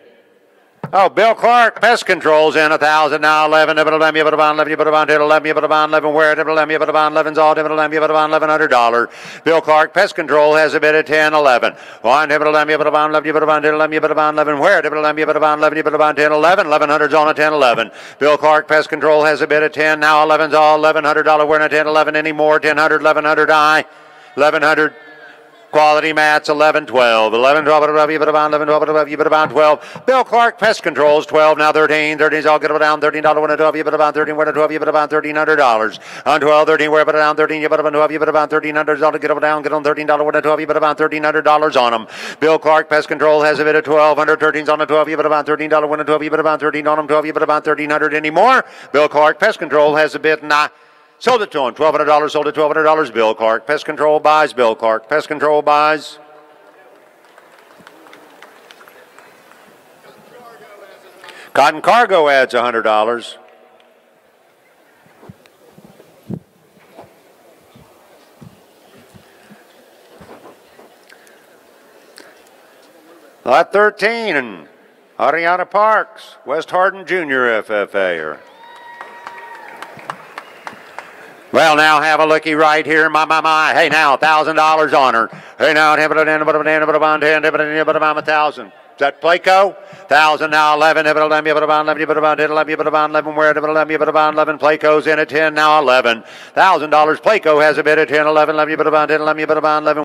Oh, Bill Clark, Pest Control's in 1,000 now. 11, but 11, you put about 11, you put about 10, 11, you put about 11. Where? 11, you put about 11's all. 11, you put about $1,100. Bill Clark, Pest Control has a bid of 10, 11. 1, 11, you put about 11, you put about 10, 11, you put about 11. Where? 11, you put about 11, you put about 10, 11. 1100's on a 10, 11. Bill Clark, Pest Control has a bid of 10. Now 11's all. $1,100. We're not 10, 11 anymore. 1000, 1100 I. 1100. Quality mats, 11, 12. 11, 12, you put about 11, 12, you put about 12. Bill Clark, Pest Controls, 12, now 13. 13's all good down, $13, 1 to 12, you put about 13, 1 to 12, you put about $1,300. On 12, 13, where put it down, 13, you put about 12, you put about $1,300, all to get down, get on $13, 1 to 12, you put about $1,300 on them. Bill Clark, Pest Control has a bid of 1200, 13's on the 12, you put about $13, 1 to 12, you put about 13 on them, 12, you put about 1,300 anymore. Bill Clark, Pest Control has a bid, sold it to him, $1,200, sold it $1,200. Bill Clark, Pest Control buys, Bill Clark, Pest Control buys. Cotton Cargo adds $100. Lot 13 and Ariana Parks, West Hardin Jr. FFA. Well, now have a looky right here. My. Hey, now, $1,000 on her. Hey, now, 1,000. Is that Placo? 1,000 now, 11. You put about 11. Where? 11. Placo's in at 10 now, 11. $1,000. Placo has a bid at 10, 11. You put about 10. You put about 11.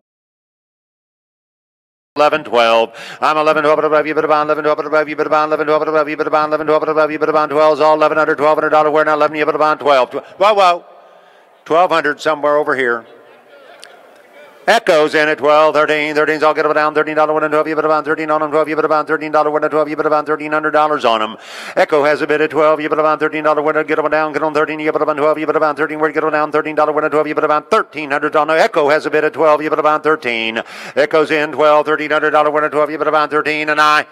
11, 12. I'm 11, 12, you put about 11, 12, you put about 11, 12, you put about 11, 12, you put about 12, all $1,100, $1,200. Where now, 11, you put about 12. Whoa. 1,200 somewhere over here. Echo's in at 12, 13. 13's all get down, $13, 1 to 12, you put about 13 on them, 12, you put about $13, 1 to 12, you put about $1,300 on them. Echo has a bid at 12, you put about $13, 1 to get them down, get on 13, you put about 12, you put about 13, where you get them down, $13, 1 to 12, you put about $1,300 on them. Echo has a bid at 12, you put about 13. Echo's in 12, $1,300, 1 to 12, you put about 13, and I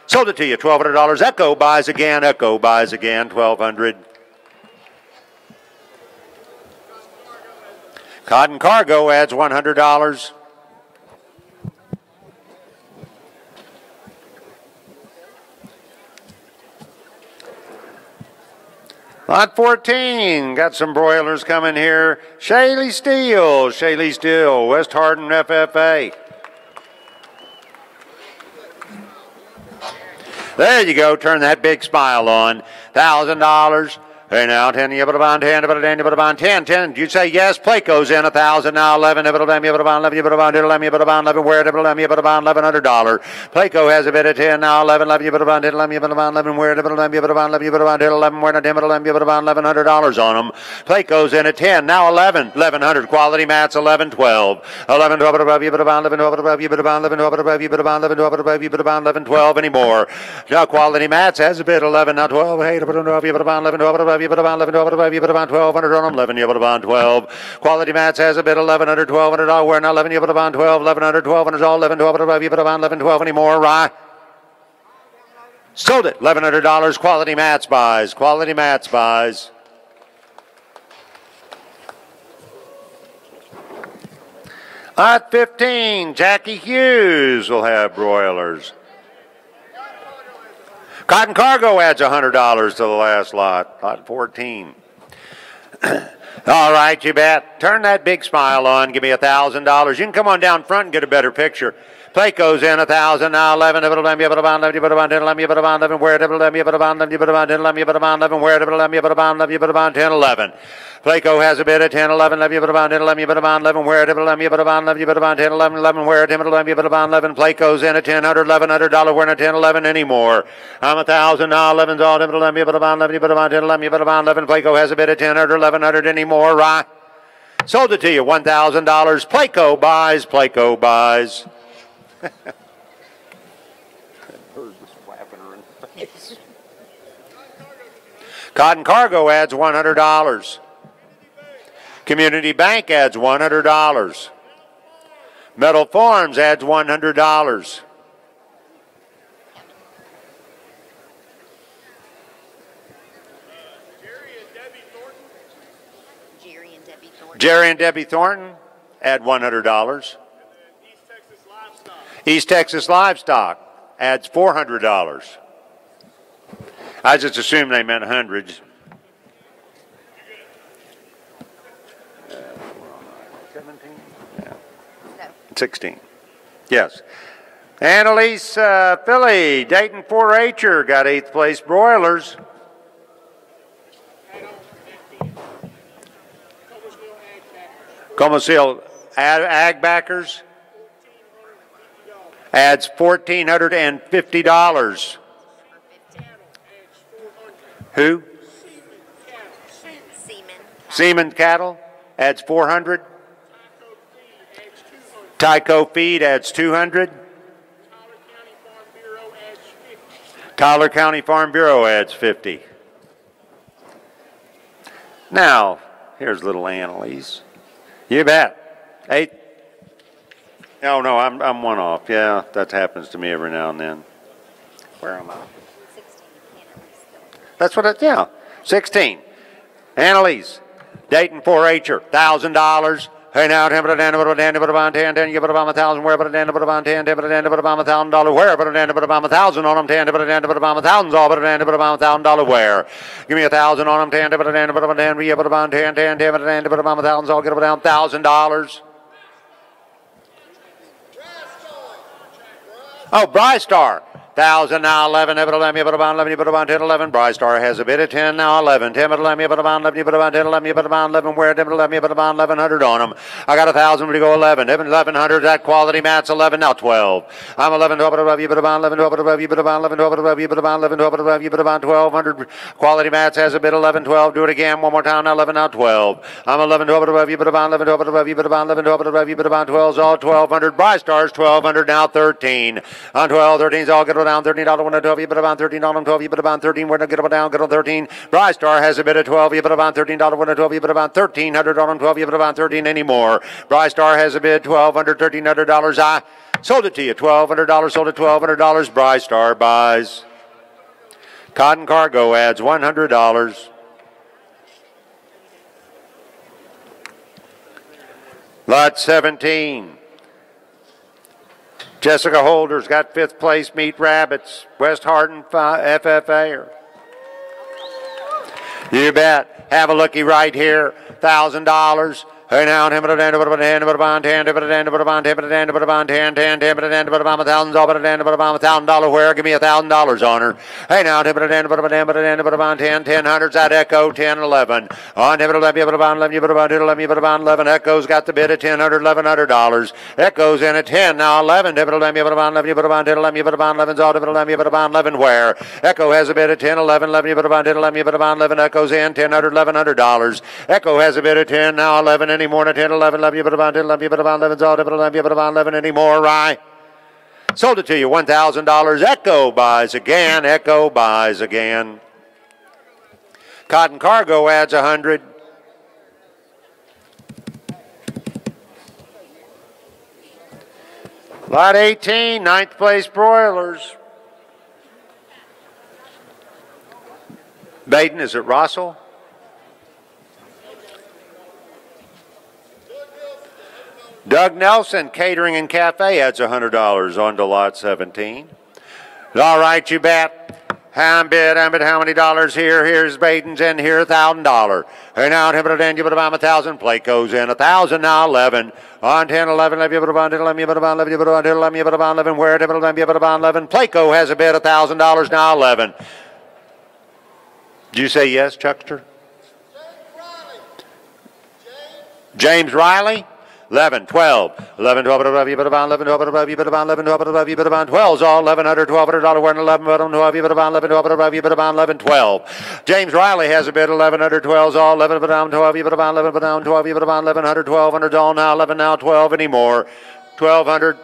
sold it to you, $1,200. Echo buys again, 1,200. Cotton Cargo adds $100. Lot 14, got some broilers coming here. Shaley Steel, West Hardin FFA. There you go, turn that big smile on. $1,000. Hey now, 10, you put a bond 10, you put a 10, you put a bond 10, 10. You say yes, plate goes in 1,000 now, 11, you put a bond 11, you put a bond 11, you put a bond 11, where you put a bond $1,100. Placo has a bid of 10 now, 11, 11, you put a bond 11, you put a bond 11, where you put a bond 11, you put a bond 11, where you put a bond 11, you put a bond $1,100 on them. Plate goes in at 10 now, 11, 1100. Quality mats 11, 12, 11, 12, above, you put a bond 11, 12, above, you put a bond 11, 12, above, you put a bond 11, 12, above, you put a bond 11, 12 anymore. Now quality mats has a bid 11 now, 12, hey, you put a 12, you put a bond 11, 12, above, you put a bond 11, 12, above, you put a bond 1,200 on them, 11, you put a bond 12. Quality mats has a bid 1,100, $1,200. Where now 11, you put a bond 12, 1,100, 1,200 all 11, 12 above, you put a bond 11, 12 anymore. Right? Sold it, $1,100. Quality mats buys. Quality mats buys. Lot 15, Jackie Hughes will have broilers. Cotton Cargo adds $100 to the last lot. Lot 14. All right, you bet. Turn that big smile on. Give me $1,000. You can come on down front and get a better picture. Plate goes in 1,000 now, 11. You put a bond 11, you put a bond 10, 11, you put a bond 11, where you put a bond 11, you put a bond 10, 11, you put a bond 11, where you put a bond 11, you put a bond 10, 11. Placo has a bid of 10, 11, 11, you put a bond 10, 11, you put a bond 11, where you put a bond 11, you put a bond 10, 11, 11, where you put a bond 11. Placo's in at $1,000, $1,100, we're in at 10, 11 anymore. I'm 1,000 now, 11's all, 11, you put a bond 11, you put a bond 10, 11, you put a bond 11. Placo has a bid of 10, 1,100 anymore, right? Sold it to you, $1,000. Placo buys, Placo buys. Cotton Cargo adds $100. Community Bank adds $100. Metal Farms adds $100. Jerry and Debbie Thornton add $100. East Texas Livestock adds $400. I just assumed they meant hundreds. 17? Yeah. 16. Yes. Annalise Philly, Dayton 4-H'er, got 8th place broilers. Comosil Ag Backers adds $1,450. Who? Seaman Cattle adds 400. Tyco Feed adds 200. Tyler County Farm Bureau adds 50. Now, here's little Annalise. You bet. 8. Oh no, I'm one off. Yeah, that happens to me every now and then. Where am I? That's what it, yeah. 16. Annalise, Dayton 4-H'er, $1,000. Hey now, 10, put a dan, put a dan, put a bond 10, 10, you put a bomb 1,000, where put a dan, put a bond 10, 10, put a dan, put a bomb $1,000, where put a dan, put a bomb 1,000 on them, 10, put a dan, put a bomb 1,000, all put a dan, put a bomb $1,000, where? Give me 1,000 on them, 10, put a dan, put a dan, you put a bond 10, 10, 10, put a dan, put a bomb 1,000, all get it down $1,000. Oh, Brystar. 1,000 now, 11, you put a bond 11, you put a bond 10, 11. Brystar has a bid of 10 now, 11. 10, put a bond 11, you put a bond 10, 11, you put a bond 11, where 10, put 11, you put a bond 1,100 on them. I got 1,000, we go 11. 1,100, that quality mat's 11, now 12. I'm 11, 12, above, you put a bond 11, 12, above, you put a bond 11, 12, above, you put a bond 11, 12, above, you put a bond 1,200. Quality mats has a bid 11, 12. Do it again, one more time, now 11, now 12. I'm 11, 12, above, you put a bond 11, 12, above, you put a bond 11, 12, above, you put a bond 12's all 1,200. Brystar's 1,200, now 13. On 12, 13's all get it down, $13, 12, you put about 13 on them, 12, you put about 13, we're going to get it down, get on 13. Brystar has a bid of 12, you put about $13, 12, you put about 1,300 on them, 12, you put about 13 anymore. Brystar has a bid, $1,200, $1,300. I sold it to you, $1,200, sold it $1,200. Brystar buys. Cotton Cargo adds $100. Lot 17. Jessica Holder's got 5th place, Meat Rabbits, West Hardin FFA. You bet. Have a looky right here, $1,000. Hey now, 10, 10, 10, 10, 10, 10, 10, 10, thousands, all but $1,000 where? Give me $1,000 on her. Hey now, 10, 10, 10, 10 hundreds at Echo, 10, 11. On 10, 11. Echo's got the bid at $1,100. Echo's in at 10, now 11. 11's all 11 where? Echo has a bid at 10, 11. Echo's in, $1,100. Echo has a bid at 10, now 11 anymore, 10, 11, 11's all 11 anymore, right? Sold it to you, $1,000. Echo buys again. Echo buys again. Cotton Cargo adds 100. Lot 18, ninth place broilers. Baden, is it Rossell? Doug Nelson, Catering and Cafe, adds $100 onto lot 17. All right, you bet. How many dollars here? Here's Baden's in here, $1,000. Hey now, you put about 1,000. Plate goes in, 1,000 now, 11. On 10, 11, let me put about 11. Where? 11. Placo has a bid, $1,000 now, 11. Did you say yes, Chuckster? James Riley? 11, 12, 11, 12, 11, 12, 11, 12, 11, 12, 11, 12, 12's all $1,100, $1,200, we're in 11, 12, 11, 12, 11, 12. James Riley has a bid, 1,100, 12's all 11, 12, 11, 12, 1,100, 1,200's all now, 11 now, 12 anymore, 1,200.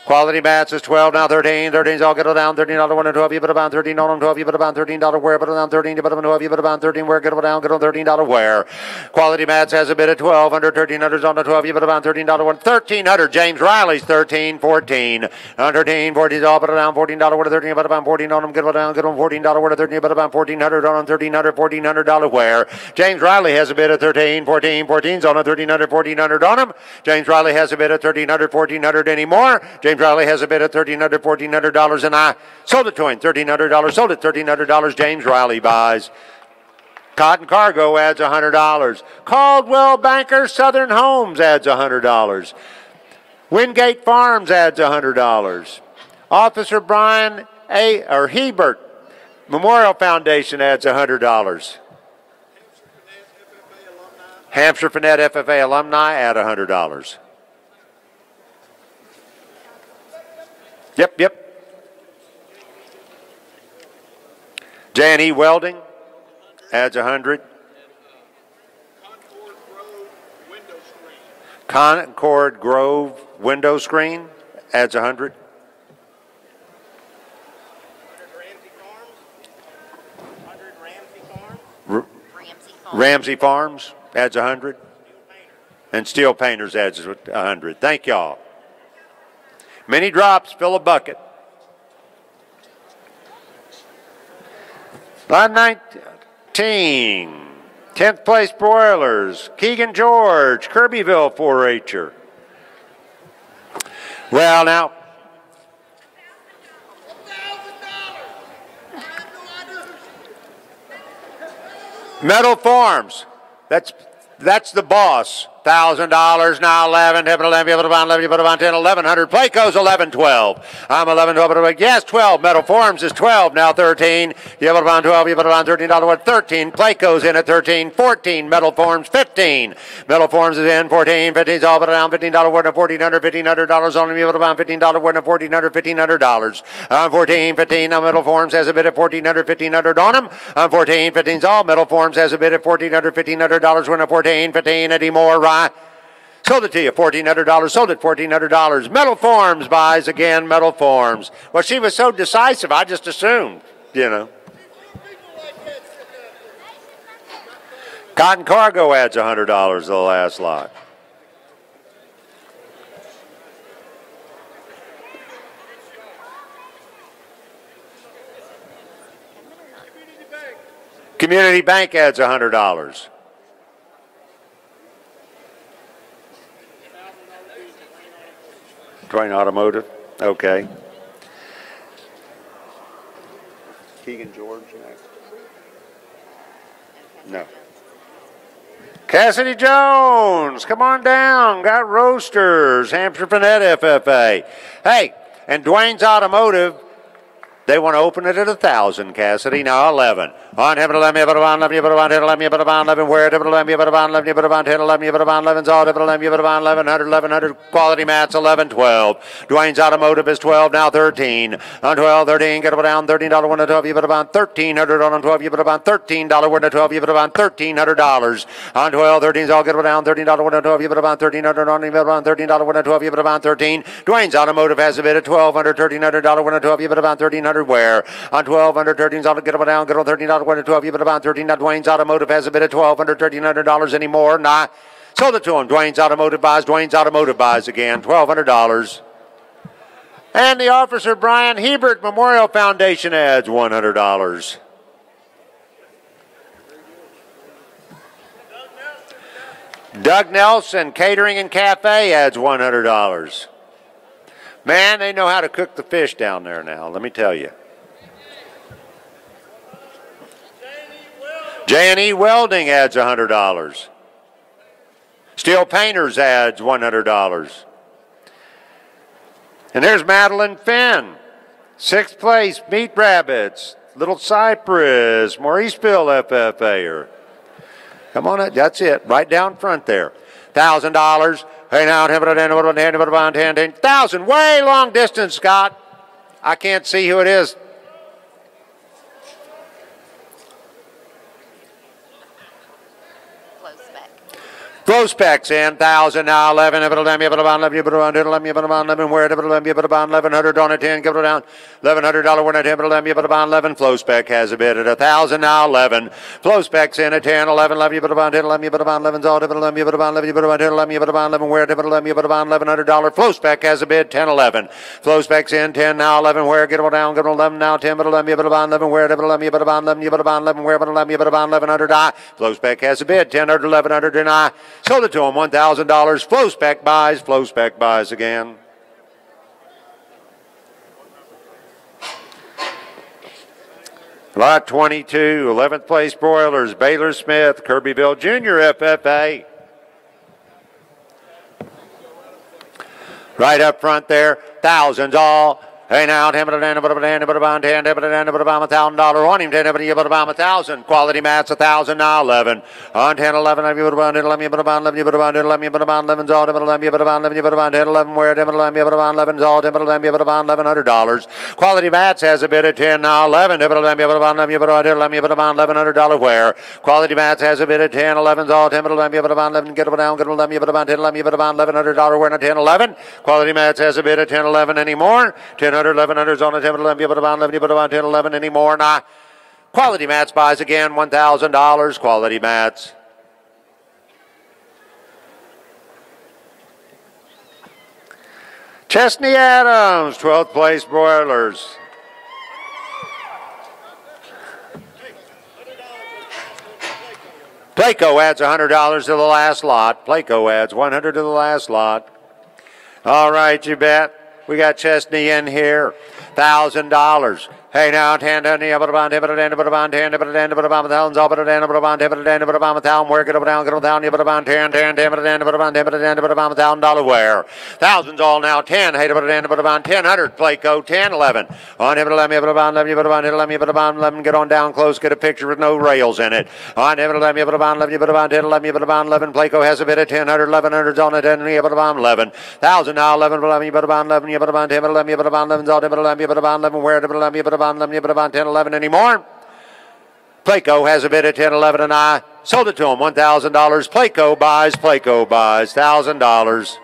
Quality Bats is 12 now, 13. 13's all get it down. $13 1 and 12. You put about 13 on them. 12. You put about $13 where? Put it down 13. You put about 12. You put about 13 where? Get it down. Get on $13 where? Quality Bats has a bid at 12. Under 1300's on the 12. You put about $13 1. 1300. James Riley's 13. 14. On 13. 14's all put it down. $14 worth of 13. You put about 14 on them. Get it down. Get on $14 worth of 13. You put about $1,400 on them. $1,300 where? James Riley has a bid at 13. 14. 14's on a $1,300 on them. James Riley has a bid at $1,300 anymore. James Riley has a bid at $1,400, and I sold it to him. $1,300. Sold it $1,300. James Riley buys. Cotton Cargo adds $100. Caldwell Banker Southern Homes adds $100. Wingate Farms adds $100. Officer Brian Hebert Memorial Foundation adds $100. Hampshire Finette FFA alumni add $100. Yep. J&E Welding adds 100. Concord Grove window screen adds 100. Ramsey Farms adds 100. And Steel Painters adds 100. Thank y'all. Many drops, fill a bucket. Lot 19, 10th place broilers, Keegan George, Kirbyville 4-H'er. Well, now, Metal Farms, that's the boss. $1,000 now, 11, 11, you put it on 10, 1,100. Placo's 11, 12. I'm 11, 12, yes, 12. Metal Farms is 12, now 13. You put it on 12, you put it on $13, 13. Placo's in at 13, 14. Metal Farms, 15. Metal Farms is in, 14. 15's all put it down, $15 worth of $1,400 on them. You put it on $15 worth of $1,400. I'm 14, 15. Now Metal Farms has a bid at $1,400 on them. I'm 14, 15's all. Metal Farms has a bid at $1,400 worth of 14, 15 anymore, right? Sold it to you, $1,400. Sold it, $1,400. Metal Farms buys again, Metal Farms. Well, she was so decisive, I just assumed, you know. Cotton Cargo adds $100 the last lot. Community Bank adds $100. Train Automotive, okay. Keegan George next? No. Cassidy Jones, come on down. Got Roasters, Hampshire Finette FFA. Hey, and Dwayne's Automotive, they want to open it at 1,000, Cassidy. Now 11. On him, 11, you put a bond, 11, you put a bond, 11, you put a bond, 11, where, 11, you put a bond, 11, you put a bond, 10, 11, you put a bond, 11's all, 11, you put a bond, 1100, 1100, quality mats, 11, 12. Dwayne's Automotive is 12, now 13. On 12, 13, get it down, $13, 1 to 12, you put a bond, 1,300, on 12, you put a bond, $13, 1 to 12, you put a bond, $1,300. On 12, 13's all, get it down, $13, 1 to 12, you put a bond, 1,300, on, you put a bond, $13, 1 to 12, you put a bond, 13. Dwayne's Automotive has a bid at $1,200, $1,300, 1 to 12, you put a bond, 1,300, where? On 12, under 13's all, get it down, get on $13, 1 to 12, you put a bond, 13. Now Dwayne's Automotive has a bid at $1,200, $1,300 anymore. Nah, sold it to him. Dwayne's Automotive buys. Dwayne's Automotive buys again. $1,200. And the Officer Brian Hebert Memorial Foundation adds $100. Doug Nelson Catering and Cafe adds $100. Man, they know how to cook the fish down there now, let me tell you. J&E Welding adds $100. Steel Painters adds $100. And there's Madeline Finn. 6th place, Meat Rabbits. Little Cypress, Mauriceville FFA. Come on, that's it, right down front there. $1,000. Hey now, 10,000. Way long distance, Scott. I can't see who it is. Flow specs in 1,000 now 11. If it'll damn you, but about 11, you put around 11, you put about 11. Where it will you put about 1100 on a 10, give it down $1,100 when a 10, but it'll you put about 11. Flow spec has a bid at 1,000 now 11. Flow specs in at 10, 11, 11, you put about 10, 11, you put about 11's all, you put about 11, you put about 10, 11, you put about 11. Where it will you put about $1,100. Flow spec has a bid 10, 11. Flow specs in 10 now 11. Where get it down, get it 11 now 10, but you put about 11. Where it will you put about 11, you put about 11. Where but you put about $1,100. Flow spec has a bid 1000, 1100, and I sold it to him $1,000. Flow spec buys. Flow spec buys again. Lot 22, 11th place broilers, Baylor Smith, Kirbyville Jr. FFA. Right up front there, thousands all. Hey now, $1,000 on him, $1,000. Quality mats, 1,000 now, 11. On 10, 11, you put about 11, you put about 11, you put about 11, you put about 11's all, you put about 11, you put about 10, 11, where 10, 11, you put about 11's all, you put about $1,100. Quality mats has a bid at 10 now, 11, you put about 11, you put about 11, you put about $1,100 where. Quality mats has a bid at 10, 11's all, 10, 11, you put about 11, get it down, get it 11, you put about 10, 11, you put about $1,100 where, 10, 11. Quality mats has a bid at 10, 11 anymore. 10, 1100's on a 10, 11, you put about 11, you put about 10, 11 anymore. Nah. Quality mats buys again, $1,000. Quality mats. Chesney Adams, 12th place broilers. Placo adds $100 to the last lot. Placo adds $100 to the last lot. All right, you bet. We got Chesney in here, $1,000. Hey now, 10, where get it down, get it down, you put about 10, 10, $1,000 where? Thousands all now, 10, hey, put about 1000, Placo, 10, 11. On him, 11, you put about 11, you put about 11, you put about 11, get on down close, get a picture with no rails in it. On him, 11, you put about 11, you put about 10, 11, you put about 11, Placo has a bid of 10, 1100's on it, 10, you put about 11. 1,000 now, 11, 11, you put about 11, you put about 10, 11, you put about 11's all, 11, you put about 11, where 11, you put about 11, you put about 10, 11 anymore. Placo has a bid at 10, 11, and I sold it to him, $1,000. Placo buys, $1,000.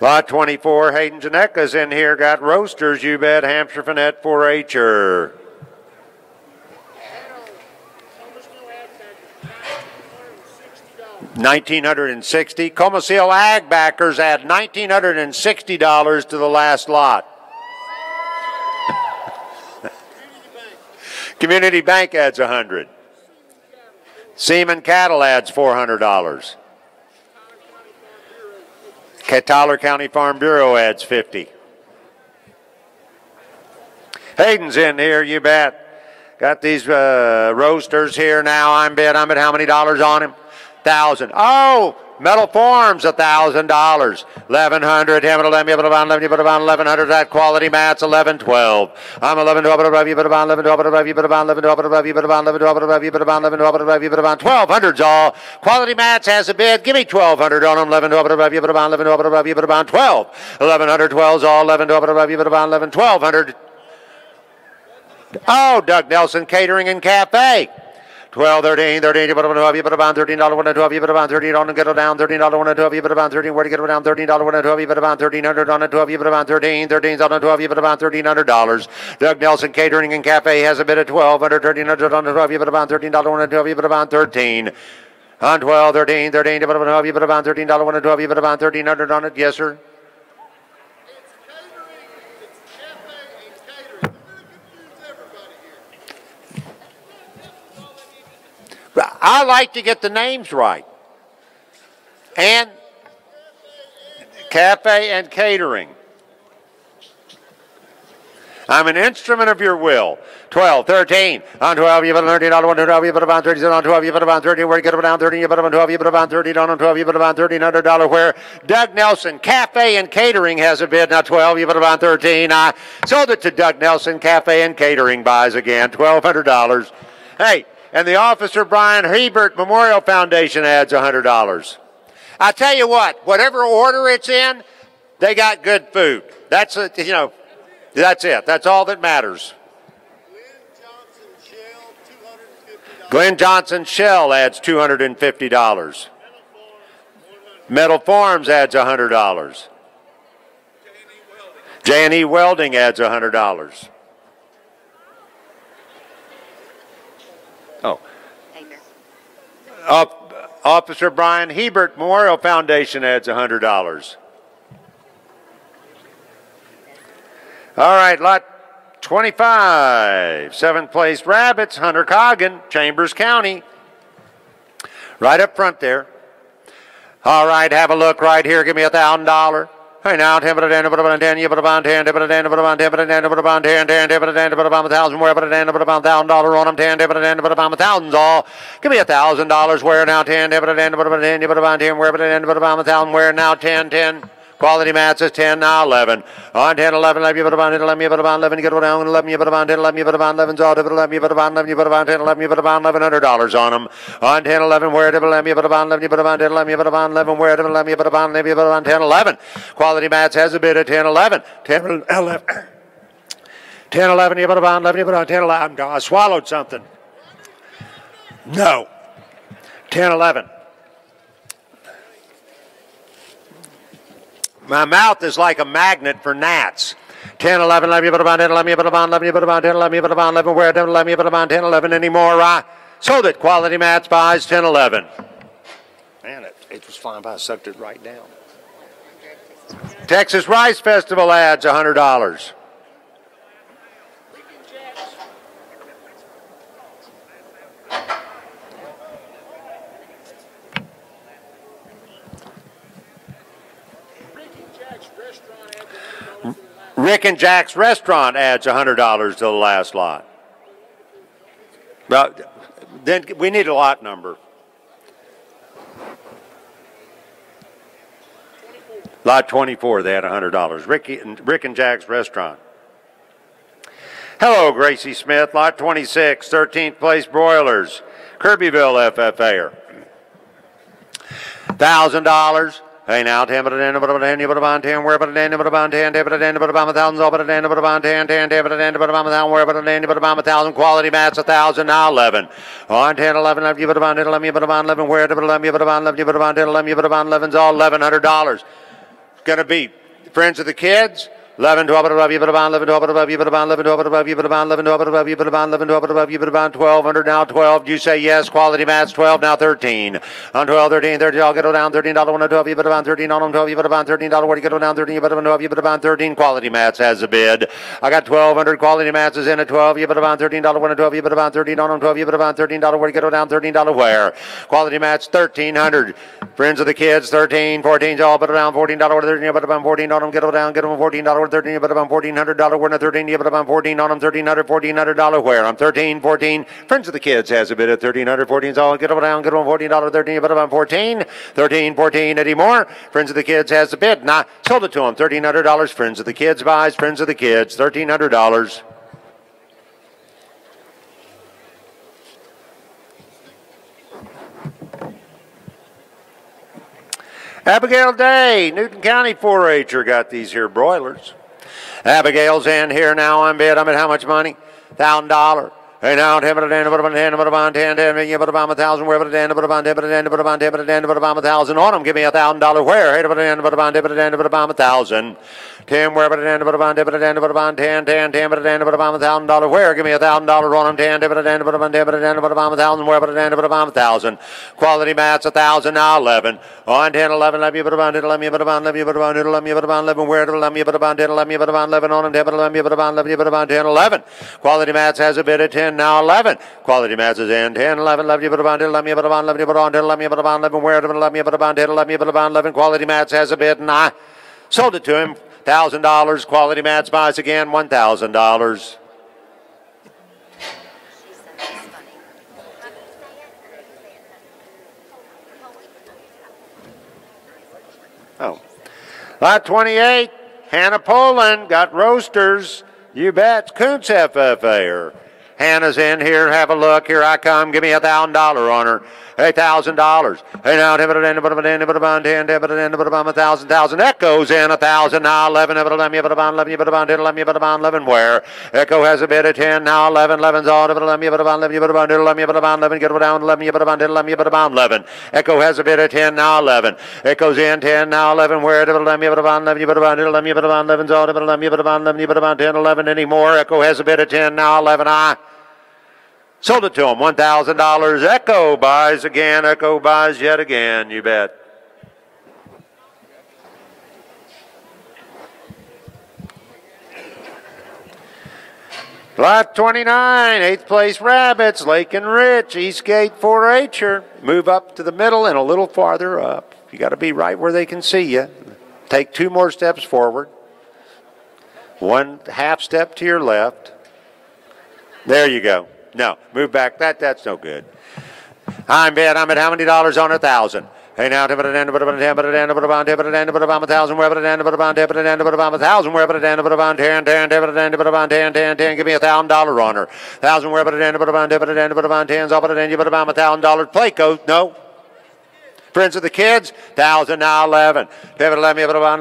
Lot 24, Hayden Janeka's in here, got Roasters, you bet, Hampshire Finette 4-H'er. $1,960. Comasil Ag backers add $1,960 to the last lot. Community Bank adds $100. Seaman Cattle adds $400. Tyler County Farm Bureau adds $50. Hayden's in here, you bet. Got these roasters here now. I'm at how many dollars on him? 1,000. Oh, Metal Forms, $1,000. 1,100. Him at 1,100. That quality mats 1112. I'm 1112 above you, but about 1112 above you, but about 1112 above you, but about 1112 above you, but about 1112 above you, but about 1,200's all. Quality mats has a bid. Give me 1,200 on them. 1112 above you, but about 1112 above you, but about 12. 1,112's all. 1112 above you, but about 1,200. Oh, Doug Nelson Catering and Cafe. 12, 13, 13, you put about $13, one and 12, you put about $13 on and get it down, $13, one and 12, you put about 13, where to get it down, $13, one and 12, you put about $1,300 on and 12, you put about 13, 13's on and 12, you put about $1,300. Doug Nelson Catering and Cafe has a bid of 12, under 1,300 on and 12, you put about $13, one and 12, you put about 13. On 12, 13, 13, you put about 12, you put about $13, one and 12, you put about 1,300 on it. Yes, sir. I like to get the names right. And cafe and catering. I'm an instrument of your will. 12, 13. On 12, you put $13, on 12, you put about 30. On 12, you put about 30. Where you get about 13, you put about 12, you put about 30. On 12, you put about $1,300. Where Doug Nelson Cafe and Catering has a bid. Now 12, you put about 13. I sold it to Doug Nelson Cafe and Catering buys again. $1,200. Hey. And the Officer Brian Hebert Memorial Foundation adds $100. I tell you what, whatever order it's in, they got good food. That's it, that's it. That's all that matters. Glenn Johnson Shell adds $250. Metal Farms adds $100. J&E Welding adds $100. Officer Brian Hebert Memorial Foundation adds $100. All right, lot 25, 7th place Rabbits, Hunter Coggin, Chambers County. Right up front there. All right, have a look right here. Give me $1,000. Hey now, 10, but a 10, but a 10, you put about 10, but a 10, but a 10, but a 10, but about 10, 10, but a 10, but about 1,000, where but a 10, but about $1,000 on them, 10, but a 10, but about 1,000's all. Give me $1,000, where now 10, but a 10, but a 10, you put about 10, where but a 10, but about 1,000, where now 10, 10. Quality mats is 10, now 11. On 10, 11, 11, you put about 10, 11, you put about 11, you get down, 11, you put about 10, 11, you put about 11's all, 11, you put about 11, you put about 10, 11, you put about $1,100 on them. On 10, 11, where 11, you put about 11, you put about 10, 11, you put about 11, where 11, you put about 11, you put about 10, 11. Quality mats has a bid of 10, 11. 10, 11. 10, 11, you put about 11, you put about 10, 11. I swallowed something. No. 10, 11. My mouth is like a magnet for gnats. 10, 11, 11, you put about 10, 11, you put about 11, you put about 10, 11, you put about 11, where 10, 11, you put about 10, 11 anymore. Sold it. Quality mats buys 10, 11. Man, it was flying by. I sucked it right down. Texas Rice Festival adds $100. Rick and Jack's Restaurant adds $100 to the last lot. Well, then we need a lot number. Lot 24, they had $100. Rick and Jack's Restaurant. Hello, Gracie Smith. Lot 26, 13th place Broilers. Kirbyville FFA. $1,000. Hey now, 10, but a 10, but a 10, you put about 10, where but a 10, but about 10, but a 10, but about 1,000, all but a 10, but about 10, 10, but a 10, but about 1,000, where but a 10, but about 1,000, quality mats 1,000, now 11. On 10, 11, you put about 10, 11, you put about 11, where but 11, you put about 11, you put about 10, 11, you put about 11's all $1,100. It's going to be Friends of the Kids. 11, 12, above you, but about 11, 12, above you, but about 11, 12, above you, but about 11, 12, above you, but about 11, 12, above you, but about 1,200, now 12. You say yes. Quality mats 12, now 13. On 12, 13, 13, I'll get down $13, 1 12, you, but about 13 on them, 12, you, but about $13, where you get down 13, you, but about 12, you, but about 13. Quality mats has a bid. I got 1,200 quality mats is in at 12, you, but about $13, 1 12, you, but about 13 on them, 12, you, but about $13, where you get down $13, where? Quality mats 1,300. Friends of the Kids 13, 14's all, but around $14, 13, but about 14 on them, get them $14, $13, but I'm $1,400 where, 13, but I'm 14 on them, $1,300 where, I'm 13, 14. Friends of the Kids has a bid at $1,314, so I'll get over down, get on $14, 13, but I'm 14, 13, 14, Eddie Moore. Friends of the Kids has the bid, and I sold it to him, $1,300. Friends of the Kids buys, Friends of the Kids, $1,300. Abigail Day, Newton County 4-H'er, got these here broilers. Abigail's in here now on bid. I'm at how much money? $1,000. Hey now, 10, 10, 10, 1,000, where but a 10, but a 10, but a 10, but a 10, but a 10, but a 1,000 on them. Give me $1,000 where? Hey, but a 10, but a 10, but a 10, but a 1,000. 10, where but a 10, but a 10, but a 10, but a 10, 10, 10, but a 10, but a $1,000 where? Give me $1,000 on them. 10, but a 10, but a 10, but a 10, but a 1,000, where but a 10, but a 1,000. Quality mats 1,000 now 11. On 10, 11, let me but a 10, let me but a 10, let me but a 10, let me but a 11, where let me but a 10, let me but a 11 on them. 10, but let me but a 10, let me but a 10, 11. Quality mats has a bid at 10 now 11. Quality mats is in 10, 11, let me but a 10, let me but a 10, let me but a 10, let me but a 11, where let me but a 10, let me but a 11. Quality mats has a bid and I sold it to him. $1,000. Quality mats buys again, $1,000. Oh. Lot 28, Hannah Poland got roasters. You bet. Koontz FFA. Hannah's in here. Have a look. Here I come. Give me $1,000 on her. $1,000. Hey now, 10, 10, 1,000. Echo's in 1,000 now 11. Let me 11. Where? Echo has a bid of 10 now 11. 11's on. Let me 11. Get it down. Let me 11. Echo has a bid of 10 now 11. Echo's in 10 now 11. Where? Let me 11. 11's on. Let me 10 11 anymore. Echo has a bid of 10 now 11. I sold it to him, $1,000. Echo buys again. Echo buys yet again, you bet. Lot 29, 8th place Rabbits, Lake and Rich, Eastgate 4-H'er. Move up to the middle and a little farther up. You got to be right where they can see you. Take 2 more steps forward. 1 half step to your left. There you go. No, move back. That's no good. I'm at how many dollars on 1,000? Hey now, 10, 1,000, where but a 10, 1,000, where but a 10, 10, where but a 10, give me $1,000 on her. 1,000, where but a 10, 10's all but a 10, you but about $1,000. Play coat, no. Friends of the Kids, 1,000 now 11. Let me but a 11,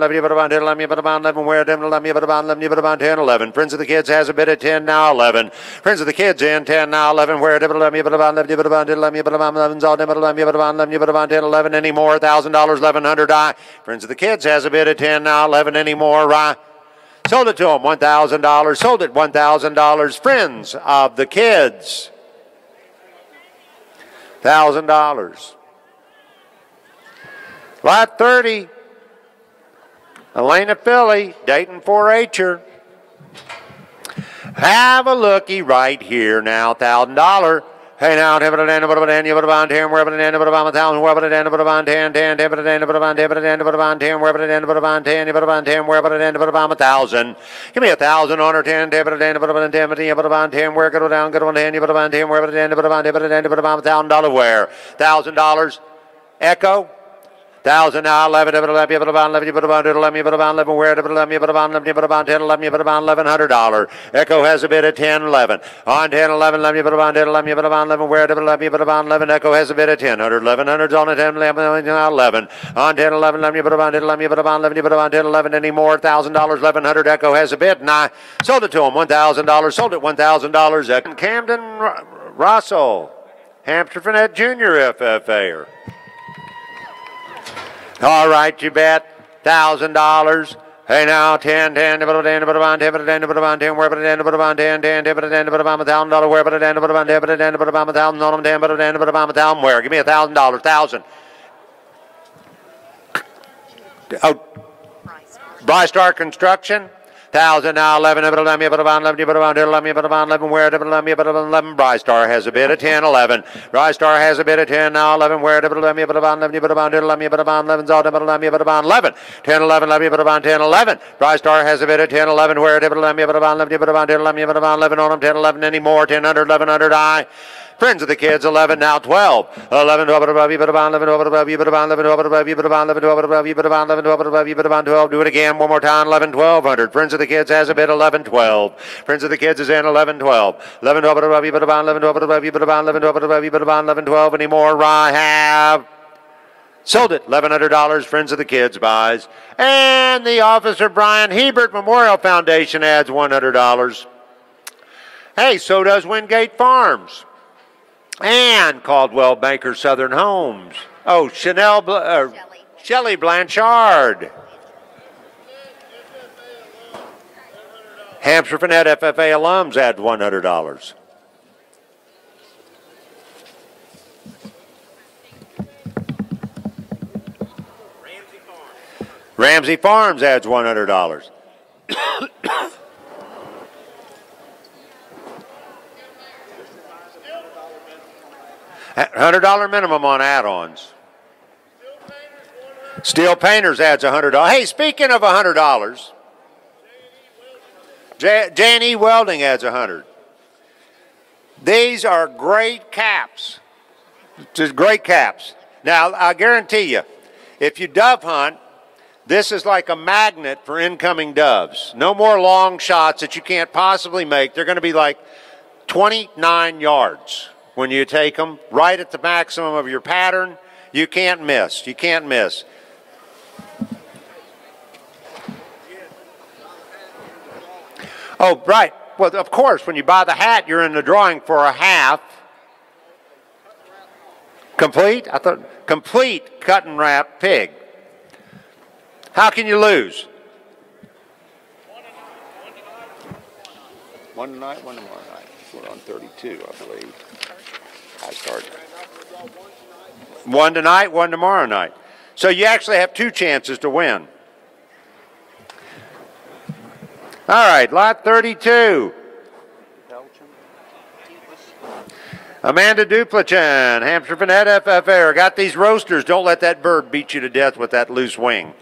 where let me but a 10, 11. Friends of the Kids has a bid at 10 now 11. Friends of the Kids in 10 now 11, where let me but a 11's all let me but a 10, 11 anymore. $1,000, 1,100. I. Friends of the Kids has a bid at 10 now 11 anymore. I. Sold it to them, $1,000. Sold it, $1,000. Friends of the Kids, $1,000. Lot 30, Elena Philly, Dayton 4-H'er. Have a looky right here now, $1,000. Hey now, 10, where but a 10, where but a 10, where but a 10, where but a 10, where but a 10, 10, where but a 10, where but a 10, where but a 10, where but a 10, where but a 10, where but a 10, where but a 10, where but a 10, where but a 1,000. Give me $1,000 on her 10, where but a 10, where but a 10, where but a 10, where go down, go on 10, where but a 10, where but a 10, where but a 10, where but a $1,000 where? $1,000. Echo. 1,000 now 11. Let me but about 11. Where let me but about 10. Let me but about $1,100. Echo has a bid at 10 11. On 10 11. Let me but about 10. Let me but about 11. Where let me but about 11. Echo has a bid at 10 100. 1,100's on a 10 11. On 10 11. Let me but about 10. Let me but about 10 11 anymore. $1,000. 1,100. Echo has a bid and I sold it to him. $1,000. Sold it $1,000. Camden Russell, Hampshire Finette Jr. FFA. All right, you bet. $1,000. Hey now, 10, where but a 10, $1,000, where but a 10, $1,000, where but a 10, $1,000, on them 10, $1,000, where? Give me $1,000, 1,000. Oh, Brystar Construction, 1,000 now, 11, 11, 11, where 11, Brystar has a bid at 10, 11. Brystar has a bid at 10 now, 11, where 11, 11's all 11, 10, 11, 10, 11. Brystar has a bid at 10, 11, where 11 on them, 10, 11 anymore, 10, 1100 high. Friends of the Kids, 11, now 12. 11, 12, 12. Do it again one more time, 11, 1200. Friends of the Kids has a bid, 11, 12. Friends of the Kids is in 11, 12. 11, 12, 11, 12 anymore. I have sold it, $1,100. Friends of the Kids buys. And the Officer Brian Hebert Memorial Foundation adds $100. Hey, so does Wingate Farms. And Caldwell Banker Southern Homes. Oh, Shelley Blanchard. Hampshire Finette FFA alums add $100. Ramsey Farms adds $100. $100 minimum on add-ons. Steel Painters adds $100. Hey, speaking of $100, J&E Welding adds $100. These are great caps. Just great caps. Now, I guarantee you, if you dove hunt, this is like a magnet for incoming doves. No more long shots that you can't possibly make. They're going to be like 29 yards. When you take them right at the maximum of your pattern, you can't miss. You can't miss. Oh, right. Well, of course, when you buy the hat, you're in the drawing for a half. Complete? I thought complete cut and wrap pig. How can you lose? One tonight, one tomorrow night. We're on 32, I believe. I started. One tonight, one tomorrow night. So you actually have two chances to win. All right, lot 32. Amanda Duplichin, Hampshire Finette FFA. Got these roasters. Don't let that bird beat you to death with that loose wing.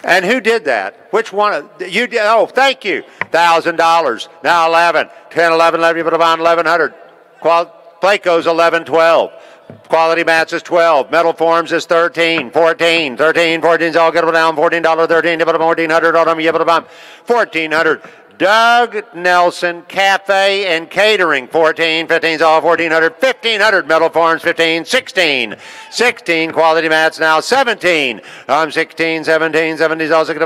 And who did that? Which one? You did? Oh, thank you. $1,000. Now 11. 10, 11, 1100. Placo's 11, 12. Quality Mats is 12. Metal Forms is 13. 14. 13. 14's all get down. $14. 13. 1400 on them. 1400. Doug Nelson Cafe and Catering, 14. 15's all 1400. 1500 Metal Farms, 15. 16. 16 Quality Mats now 17. 16, 17. 17's all 17.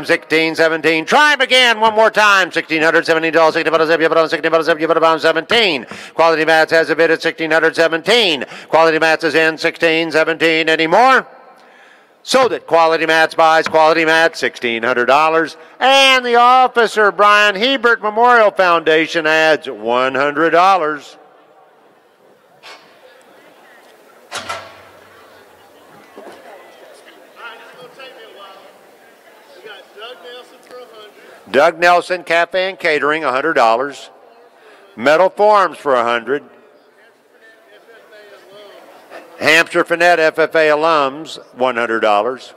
16, 17. Try them again one more time. 1600, 17's all 17. Quality Mats has a bid at 1600, 17. Quality Mats is in 16, 17 anymore. Sold it. Quality Mats buys Quality Mats, $1,600. And the Officer Brian Hebert Memorial Foundation adds $100. Doug Nelson Cafe and Catering, $100. Metal Forms for $100. Hampshire Finette FFA alums, $100.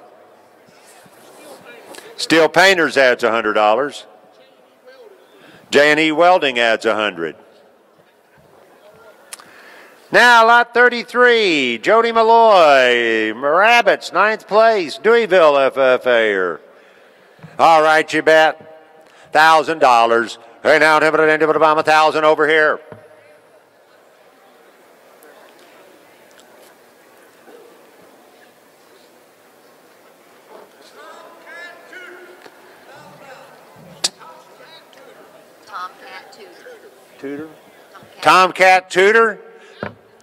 Steel Painters adds $100. J&E Welding adds $100. Now, lot 33, Jody Malloy, Rabbits, 9th place, Deweyville FFA. All right, you bet. $1,000. Hey, now, $1,000 over here. Tomcat Tudor.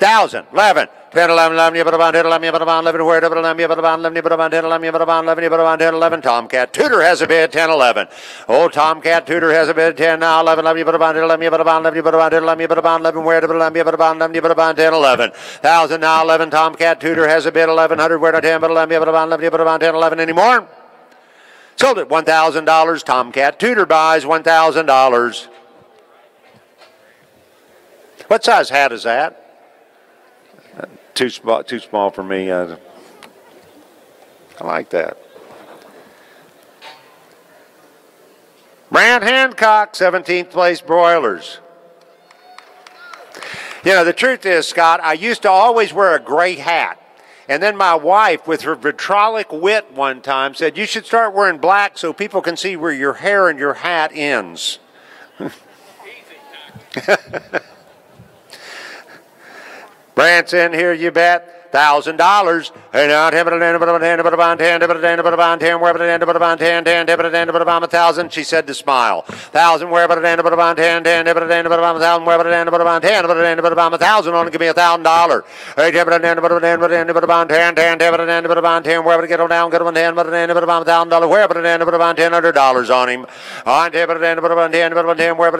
1,000, 11, 10, 11, 11, you put about 10, 11, you put about 11, where, 11, you put about 11, you put about 10, 11, you put about 11, you put about 10, 11, Tomcat Tudor has a bid, 10, 11. Old Tomcat Tudor has a bid, 10, now 11, 11, you put about 10, 11, you put about 11, you put about 10, 11, you put about 11, where, 11, you put about 11, you put about 10, 11. 1,000, now 11, Tomcat Tudor has a bid, 1100, where, 10, but 11, you put about 11, you put about 10, 11 anymore. Sold at $1,000, Tomcat Tudor buys $1,000. What size hat is that? Too small for me. I like that. Brant Hancock, 17th place broilers. You know, the truth is, Scott, I used to always wear a gray hat. And then my wife, with her vitriolic wit one time, said, you should start wearing black so people can see where your hair and your hat ends. Brant's in here, you bet. $1,000. Hey now, 10, 1,000. She said to smile. 1,000, where 10, 10, 1,000, where 10, 1,000 on, give me $1,000. Hey, 10, 10, 10, where get on down, get on 10, $1,000, where $1,000 on him. On 10, 10, where 10, 1,000, where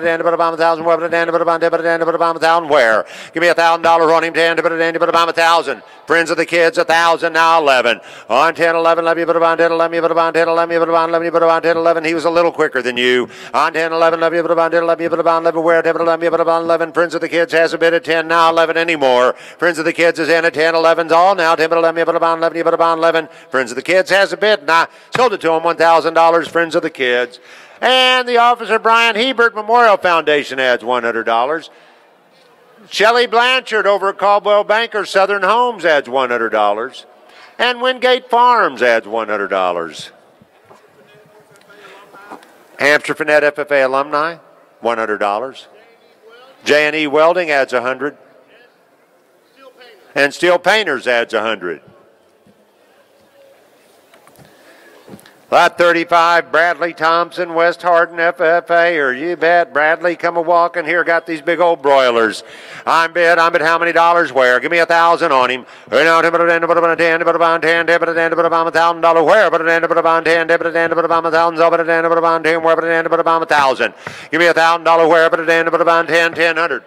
1,000, where? Give me $1,000 on him, 10, 1,000. Friends of the kids, 1,000, now 11. On 10, 11, love you, put about 10, 11, you put about 10, 11, you put about 11, you put about 10, 11. He was a little quicker than you. On 10, 11, love you, put about 10, 11, you put about 11, where 10, 11, you put about 11. Friends of the kids has a bid at 10, now 11 anymore. Friends of the kids is in at 10, 11's all now. 10, 11, you put about 11, you put about 11. Friends of the kids has a bid, and I sold it to him, $1,000, friends of the kids. And the Officer Brian Hebert Memorial Foundation adds $100. Shelley Blanchard over at Caldwell Banker Southern Homes adds $100. And Wingate Farms adds $100. Hampshire Finette FFA alumni, $100. J&E Welding adds $100. And Steel Painters adds $100. Lot 35, Bradley Thompson, West Hardin, FFA, or you bet. Bradley, come a walking here, got these big old broilers. I'm bid how many dollars where? Give me $1,000 on him. $1,000 where? $1,000. Give me $1,000 where? $1,000.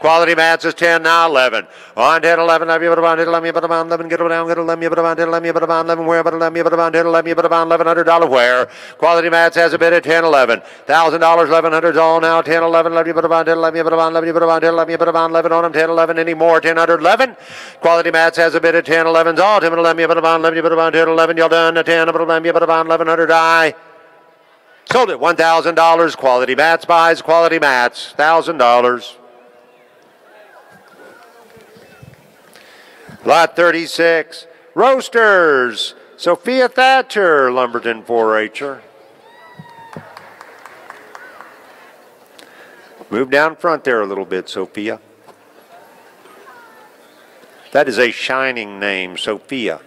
Quality mats is 10, now 11. On 10, 11, let me put about 10, let me put about 11, get down, get let me put about 10, let me put about 11, where, but let me put about 10, let me put about $1,100 where. Quality mats has a bid at 10, 11. $1,000, 1,100 all now, 10, 11, let me put about 10, let me put about 11, let me put about 10, let me put about 11 on them, 10, 11 anymore, 10, 11. Quality mats has a bid at 10, 11's all, 10, let me put about 11, you put about 10, 11, y'all done, 10, let me put about 1,100 I. Sold it, $1,000, quality mats buys, quality mats, $1,000. Lot 36, Roasters, Sophia Thatcher, Lumberton 4-H'er. Move down front there a little bit, Sophia. That is a shining name, Sophia.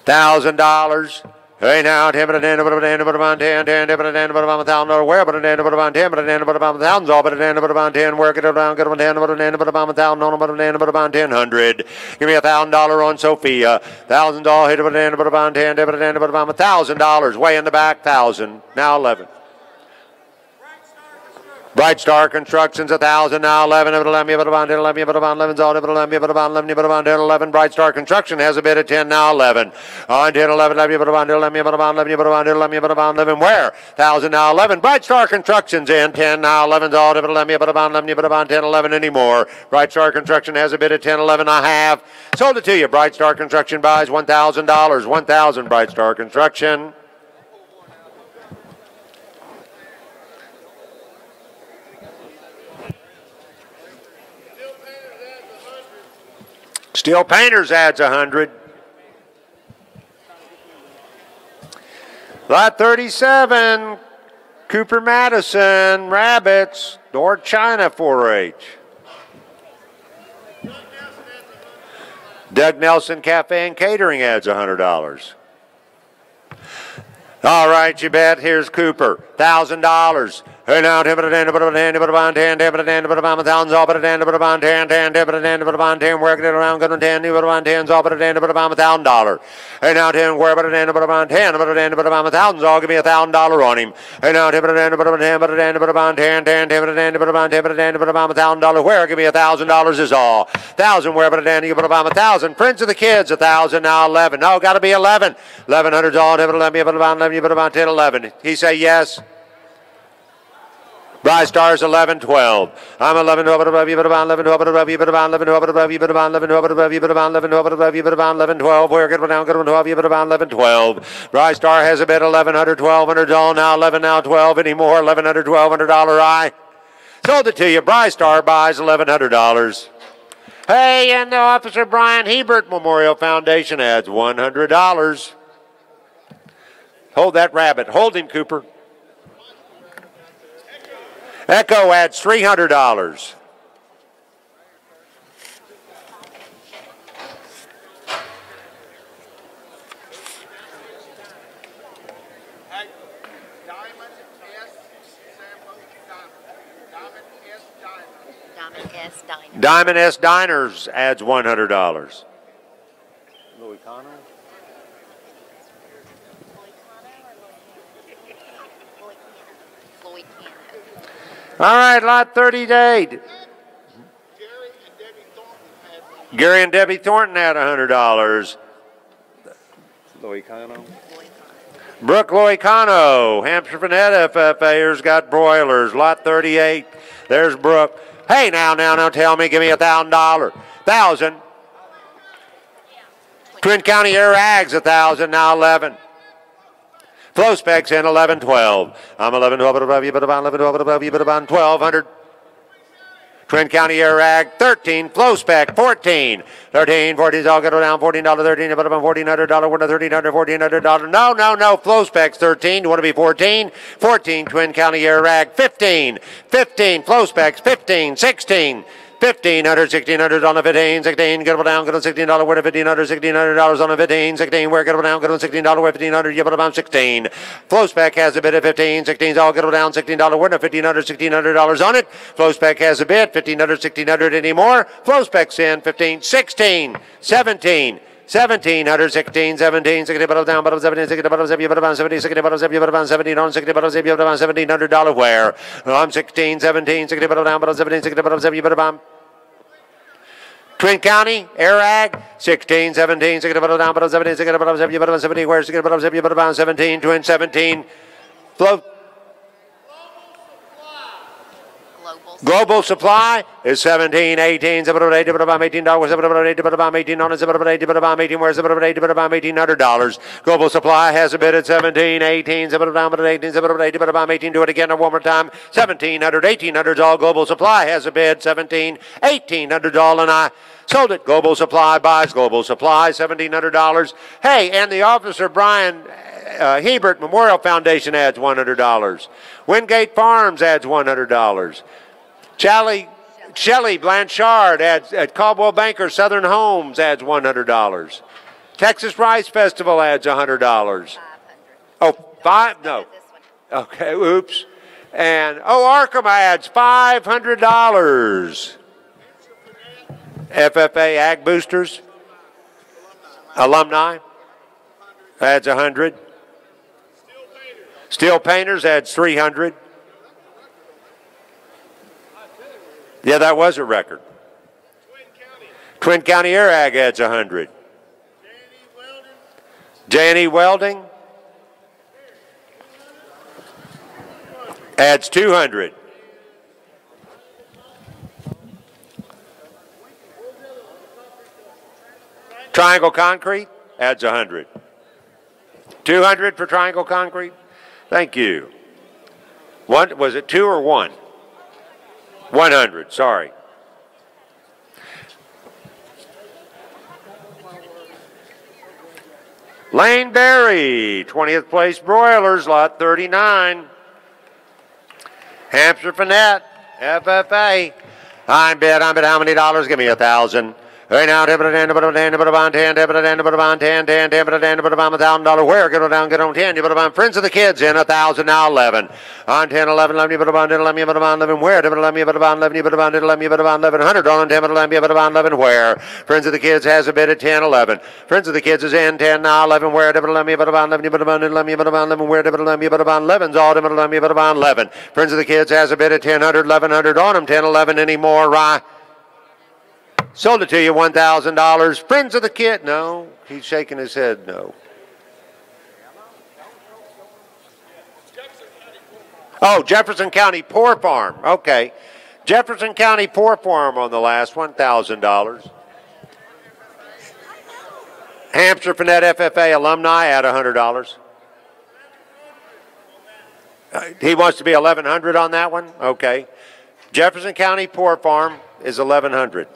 $1,000. Hey now, 10, but $10, but $10, but $10, 10, but $10, but $1,000 where, but $10, but $10, but $10, but $1,000 all, but $10, but $10 where, get it down, get it $10, but $10, but $1,000 on, but $10, but $1,000. Give me $1,000 on Sophia. $1,000 hit, but $10, but $10, but $10, but $1,000 way in the back, 1,000 now 11. Bright Star Construction's 1,000 now 11. 11's all 11. Bright Star Construction has a bid at 10 now 11. On 10 11 11 where? 1,000 now 11. Bright Star Construction's in 10 now 11's all 10 11 anymore. Bright Star Construction has a bid at 10 11 I have. Sold it to you. Bright Star Construction buys $1,000. 1,000 Bright Star Construction. Steel Painters adds 100. Lot 37, Cooper Madison, Rabbits, North China 4-H. Doug Nelson Cafe and Catering adds $100. All right, you bet. Here's Cooper. $1,000. Hey now, ten, but a ten, but a ten, but a bond, ten, but a ten, but a bond, thousands, all but a ten, but a bond, ten, but a ten, but a bond, ten, working it around, good on ten, but a bond, tens, all but a ten, but a bond, $1,000. Hey now, ten, where but a ten, but a bond, ten, but a ten, but a bond, thousands, all give me $1,000 on him. Hey now, ten, but a ten, but a ten, but a ten, but a bond, ten, but a ten, but a bond, ten, but a ten, but a bond, $1,000. Where give me $1,000 is all. Thousand, where but a ten, but a bond, 1,000. Prince of the kids, 1,000 now 11. No, got to be 11. 1,100's all. 11, but a bond, 11, but a bond, 10, 11. He say yes. Bry Stars 11, 12. I'm 11, 12, above you, but about 11, 12, above you, but about 11, 12, above you, but about 11, 12, above you, but about 11, 12, above you, but about 11, 12. We're good one down, good one, 12, you, but about 11, 12. Bry Star has a bid, 1,100, 1,200, all now 11, now 12 anymore, 1,100, $1,200 I. Sold it to you. Bry Star buys $1,100. Hey, and the Officer Brian Hebert Memorial Foundation adds $100. Hold that rabbit. Hold him, Cooper. Echo adds $300. Diamond S Diners adds $100. Louis Cano? All right, lot 38. Gary and Debbie Thornton had $100. Louis Cano? Brooke Loicano, Hampshire Finette FFAers got broilers. Lot 38. There's Brooke. Hey, now, tell me, give me $1,000. 1,000. Twin County Air Ags, 1,000, now 11. Flow specs in 11, 12. I'm 11, 12, but above you, but about 11, 12, but above you, but about 1,200. Twin County Air Ag, 13. Flow spec, 14. 13, 14's all going down, $14, 13, but about $1,400, worth of $1,300, $1,400. No. Flow specs, 13. You want to be 14? 14, Twin County Air Ag, 15. 15, flow specs, 15, 16. $1,500, $1,600 on the 15, 16, get down, get on $16, worth of $1,500, $1,600 on the 15, 16, where get down, get on $16, worth $1,500, you put about 16. Flow spec has a bid of 15, 16's all get down, $16, worth of $1,500, $1,600 on it. Flow spec has a bid, $1,500, $1,600 anymore. Flow specs in 15, 16, 17. 1,700, 16, 17, 60, bottom down, bottom 17, 60, bottom 7, bottom 70, 60, bottom 7, bottom 17, on 60, bottom 7, bottom $1,700 where? I'm 16, 17, 60, bottom down, bottom 17, 60, bottom 7, bottom. Twin County, Air Ag, 16, 17, 60, bottom down, bottom 17, 60, bottom 7, bottom 17, where 60, bottom 7, bottom 17, Twin 17, float. Global Supply is 17, 18, $7.80, $18, $7.80, on it, $7.80, where's $7.80, $1,800. Global Supply has a bid at 17, 18, $7.80, $18, do it again one more time. 1,700, 1,800's all. Global Supply has a bid, 17, 1,800's all, and I sold it. Global Supply buys Global Supply, $1,700. Hey, and the Officer Brian Hebert Memorial Foundation adds $100. Wingate Farms adds $100. Shelley Blanchard adds at Caldwell Banker Southern Homes adds $100. Texas Rice Festival adds $100. Oh, five? No. Okay, oops. And Arkham adds $500. FFA Ag Boosters Alumni adds $100. Steel Painters adds $300. Yeah, that was a record. Twin County Air Ag adds $100. J&E Welding adds $200. Triangle Concrete adds $100. $200 for Triangle Concrete. Thank you. One, was it two or one? 100, sorry. Lane Berry, 20th place broilers, lot 39. Hampshire Finette, FFA. I'm bid how many dollars? Give me $1,000. Hey now, $10, $10, $10, $10, $1,000 where? Get on down, get on 10. You put on Friends of the Kids in 1,000 now 11. On 10, 11, 11, you put on 10, 11, you put on 11 where? 11, you put on 11, you put on 11, you put on 1100 on 10, 11, you put on 11 where? Friends of the Kids has a bid at 10, 11. Friends of the Kids is in 10 now 11 where? 11, you put on 11, you put on 11, you put on 11 where? 11, you put on 11's all 11, you put on 11. Friends of the Kids has a bid at 1000, 1100 on them 10, 11 anymore, right? Sold it to you, $1,000. Friends of the Kid. No, he's shaking his head no. Oh, Jefferson County Poor Farm. Okay. Jefferson County Poor Farm on the last one, $1,000. Hampshire Finette FFA alumni at $100. He wants to be 1,100 on that one? Okay. Jefferson County Poor Farm is 1,100.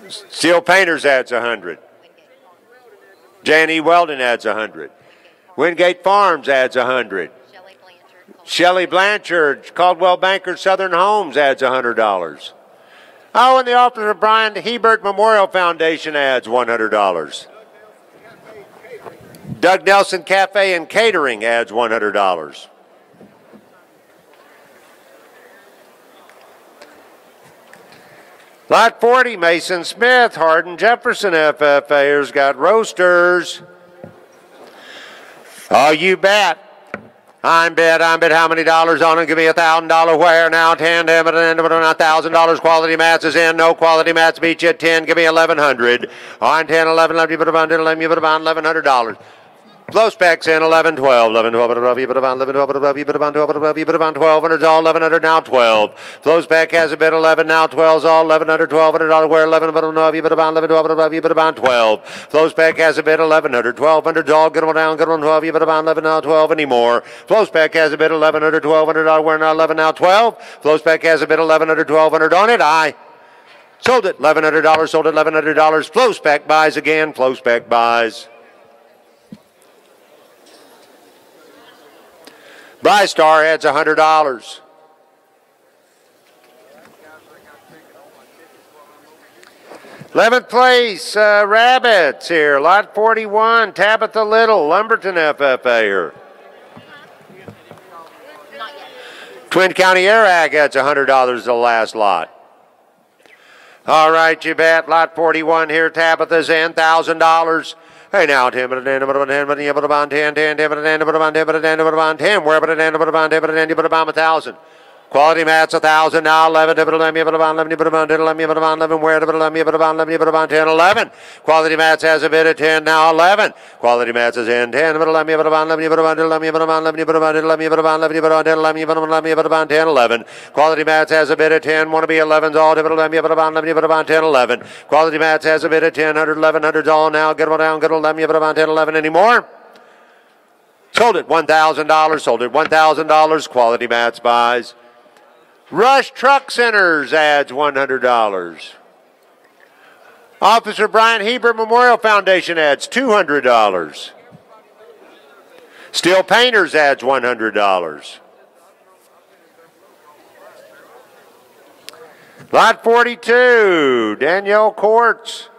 Steel Painters adds 100. J&E Weldon adds 100. Wingate Farms adds 100. Shelley Blanchard, Caldwell Banker Southern Homes adds $100. Oh, and the Officer Brian Hebert Memorial Foundation adds $100. Doug Nelson Cafe and Catering adds $100. Lot 40, Mason Smith, Hardin Jefferson FFA'ers got roasters. Oh, you bet. I'm bet how many dollars on it? Give me $1,000 where now? 10, $1,000 quality mats is in. No quality mats beat you at 10. Give me 1,100. On 10, 11, 11, you put about $1,100. Flow specs in 11, 12, 11, 12, you put about 11, 12, you put about 12, you put about 1,200, all 1,100 now 12. Flow spec has a bid 11 now 12's all 1,100, $1,200 where 11, you put about 11, 12, you put about 12. Flow spec has a bid 1,100, 1,200's all good one down, good one 12, you put about 11 now 12 anymore. Flow spec has a bid 1,100, $1,200 where now 11 now 12. Flow spec has a bid 1,100, 1,200 on it. I sold it $1,100, sold it $1,100. Flow spec buys again, flow spec buys. Brystar adds $100. Eleventh place, Rabbits here. Lot 41, Tabitha Little, Lumberton FFA. Twin County Air Ag adds $100 the last lot. All right, you bet. Lot 41 here, Tabitha's in, $1,000. Hey now, 10, but a 10, but a 10, but a 10, but a 10, 10, but a 10, but a 10, but a 10, but a 10, where but a 10, but a 10, but a 10, but a 1,000. Quality mats 1,000 now 11, but a 11, but a 11, but a 11, but a 11, where but a 11, but a 11, but a 10, 11. Quality mats has a bid of 10 now 11. Quality mats is in 10, but a 11, but a 11, but a 11, but a 11, but a 11, but a 11, but a 11, but a 11, but a 10, 11. Quality mats has a bid of 10, want to be 11's all, but a 11, but a 11, but a 10, 11. Quality mats has a bid of 10, 100, 1100's all now. Get one down, get 11, but a 10, 11 anymore. Sold it $1,000, sold it $1,000. Quality mats buys. Rush Truck Centers adds $100. Officer Brian Hebert Memorial Foundation adds $200. Steel Painters adds $100. Lot 42, Danielle Courts,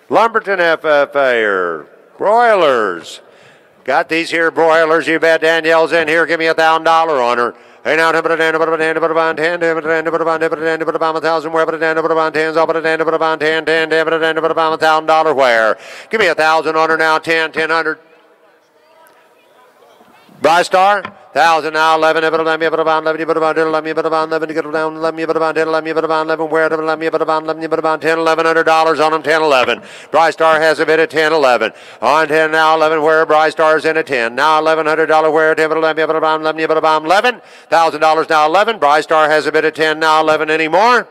Lumberton FFA, Broilers. Got these here broilers. You bet Danielle's in here. Give me $1,000 on her. Hey now, 10, but a 10, but a 10, but a 10, 10, but a 10, but a 10, but a 10, but a 1,000 where, but a 10, but a 10, all but a 10, but a 10, 10, 10, but a 10, but a $1,000 where. Give me 1,000 on her now, 10, 1,000. Brystar, 1,000 now, 11, but 11, but about 11, but about 11, but about 11, get down, 11, but about 10, 11, but about 11, where, but 11, but about 11, but about 10, $1,100 on them, 10, 11. Brystar has a bid at 10, 11. On 10 now, 11, where Brystar's in at 10. Now $1,100 where, 10, but 11, but about 11, but about 11. $1,000 now, 11. Brystar has a bid at 10, now 11 anymore.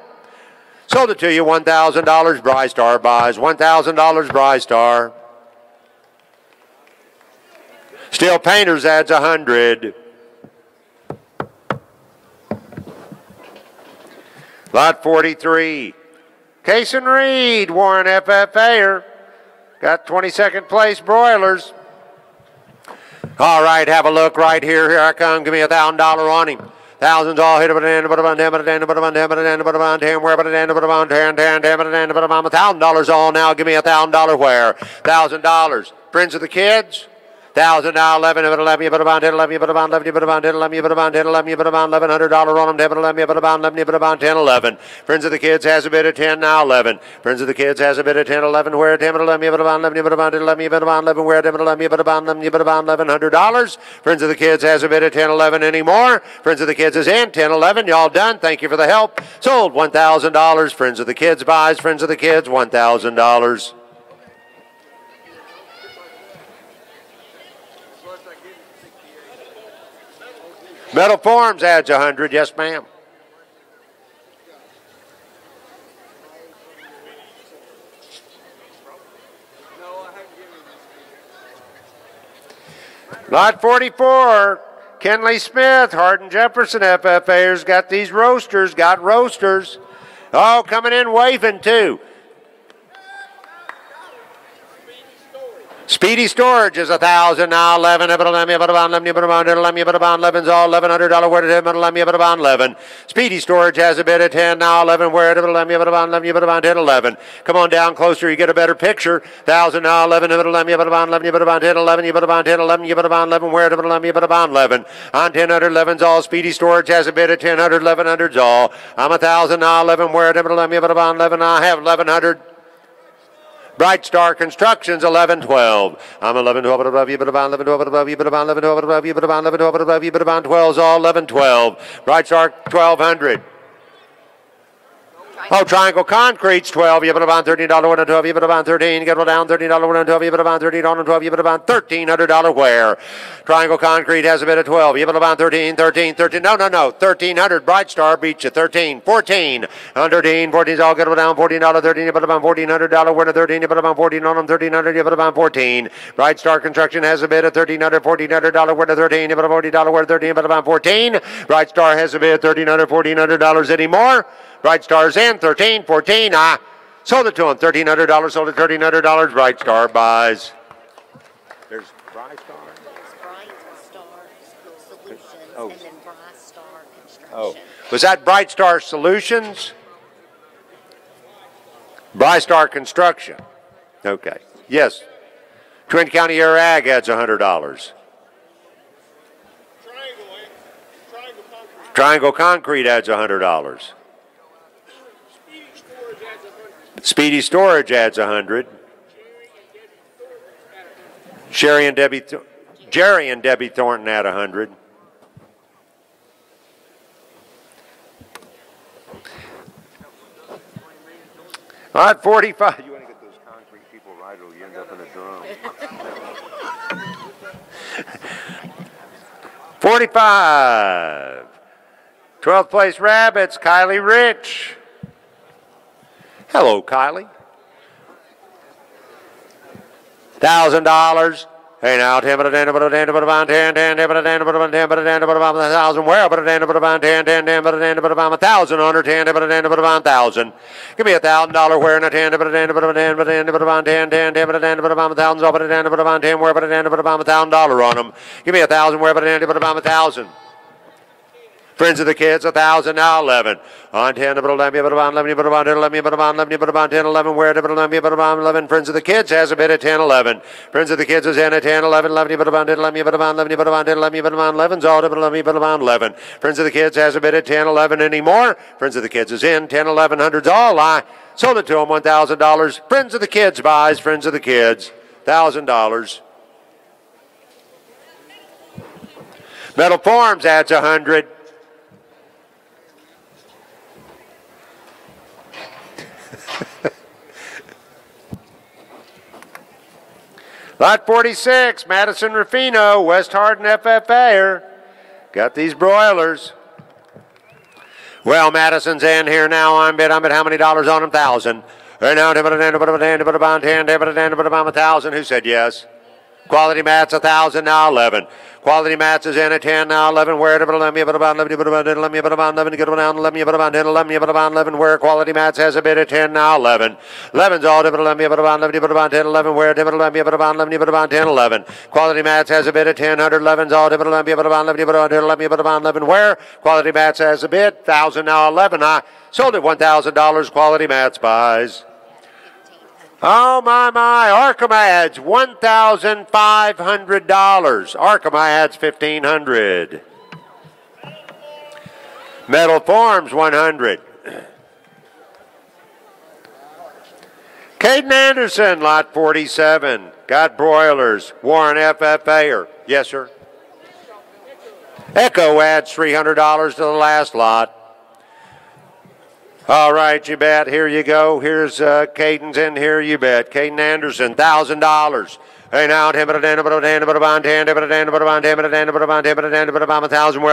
Sold it to you, $1,000. Brystar buys $1,000. Brystar. Steel Painters adds 100. Lot 43. Case and Reed, Warren FFA. Got 22nd place broilers. All right, have a look right here. Here I come. Give me $1,000 on him. Thousands all hit about a ten, about a ten, about a ten, about a ten, about a ten, about a ten, where about a ten, about a ten, ten, ten, about a ten, about $1,000 all now. Give me $1,000 where? $1,000. Friends of the kids. 1,000 now, 11, about 11, you put about 10, 11, you put about 11, you put about 10, 11, you put about 10, 11, you put about $1,100 on them, 10, 11, you put about 11, you put about 10, 11. Friends of the kids has a bid of 10 now, 11. Friends of the kids has a bid of 10, 11, where 10, 11, you put about 11, you put about 10, 11, you put about 11, where 10, 11, you put about 11, you put about $1,100. Friends of the kids has a bid of 10, 11 anymore. Friends of the kids is in 10, 11. Y'all done. Thank you for the help. Sold $1,000. Friends of the kids buys. Friends of the kids $1,000. Metal Forms adds 100. Yes, ma'am. Lot 44, Kenley Smith, Hardin Jefferson FFAers got these roasters, got roasters. Oh, coming in waving too. Speedy Storage is 1,000 now, 11, about 11, about 11, about 11, about 11's all $1,100 word at him, about 11. Speedy Storage has a bid of 10 now, 11, where at 11, about 11, about 10, 11. Come on down closer, you get a better picture. 1,000 now, 11, about 11, about 11, about 10, 11, about 10, 11, about 11, where at 11, about 11. On 1000, 11's all. Speedy Storage has a bid of 1000, 1100's all. I'm 1,000 now, 11, where at 11, about 11, I have 1100. Bright Star Constructions, 1112. I'm 1112, but above you, but about 1112, but above you, but about 1112, but above you, but about 1112, but above you, but about 12's all 1112. Bright Star 1200. Oh, Triangle Concrete's 12. You put about $13 one on 12. You put about 13. Get one down $13 one on 12. You put about $13 on 12. You put about $1,300 where? Triangle Concrete has a bid of 12. You put about 13. No. 1,300. Bright Star beats you. 13. 14. On 13. 14's all get one down $14. 13. You put about $1,400 win a 13. You put about 14 on them. 1,300. You put about 14. Bright Star Construction has a bid of $1,400 win a 13. You put a $40 win a 13. You put about 14. Bright Star has a bid of $1,400 anymore. Bright Star's in, 13, 14. I sold it to him, $1,300, sold it $1,300. Bright Star buys. There's Bright Star. There's Bright Star Solutions Oh. and then Bright Star Construction. Oh, was that Bright Star Solutions? Bright Star Construction. Okay. Yes. Twin County Air Ag adds $100. Triangle Concrete adds $100. Speedy Storage adds 100. Jerry and Debbie Thornton add 100. All right, 45. You want to get those concrete people right, or you end up in a drum. 45. 12th place Rabbits, Kylie Rich. Hello, Kylie. $1,000. Hey now, 10, but a 10, but a 10, but a 10, 10, but a 10, but a 10, but a 10, but a 1,000. Where? But a 10, but a 10, 10, 10, but a 10, but a 1,000 under 10, but a 10, but a 1,000. Give me $1,000 where in a 10, but a 10, but a 10, but a 10, but a 10, 10, 10, but a 10, but a 1,000. So but a 10, but a 10, where? But a 10, but a $1,000 on them. Give me $1,000 where? But a 10, but a 1,000. Friends of the kids, 1,000 now, 11. On 10, but 11, but about 11, but about 11, but about 11, but about 10, 11, where, but 11, but about 11. Friends of the kids has a bid at 10, 11. Friends of the kids is in at 10, 11, 11, but about 10, 11, but about 11, but about 10, 11, but about 11's all, but 11, but about 11. Friends of the kids has a bid at 10, 11 anymore. Friends of the kids is in, 10, 11, hundreds all. I sold it to them, $1,000. Friends of the kids buys, friends of the kids, $1,000. Metal Forms adds 100. Lot 46, Madison Rufino, West Hardin FFA. Got these broilers. Well, Madison's in here now. I'm at how many dollars on them? 1,000. Right now, about 10, about 1,000. Who said yes? Quality Mats 1,000, now 11. Quality Mats is in at 10, now 11. Where to let me put about 11, you put about 10, let me put about 11, get down 11, you put about 10, 11, you put about 11. Where Quality Mats has a bid at 10, now 11. 11's all to let me put about 11, you put about 10, 11. Where to let me put about 11, you put about 10, 11. Quality Mats has a bid at 10, 11's all to let me put about 11, you put about 10, 11, you put about 11. Where Quality Mats has a bid, 1,000, now 11. I sold at $1,000. Quality Mats buys. Oh, my, Archimedes, $1,500. Archimedes, $1,500. Metal Forms, $100. Caden Anderson, lot 47. Got broilers. Warren FFA. Yes, sir. Echo adds $300 to the last lot. All right, you bet. Here you go. Here's Caden's in here. You bet. Caden Anderson, $1,000. Hey now, 1,000. Where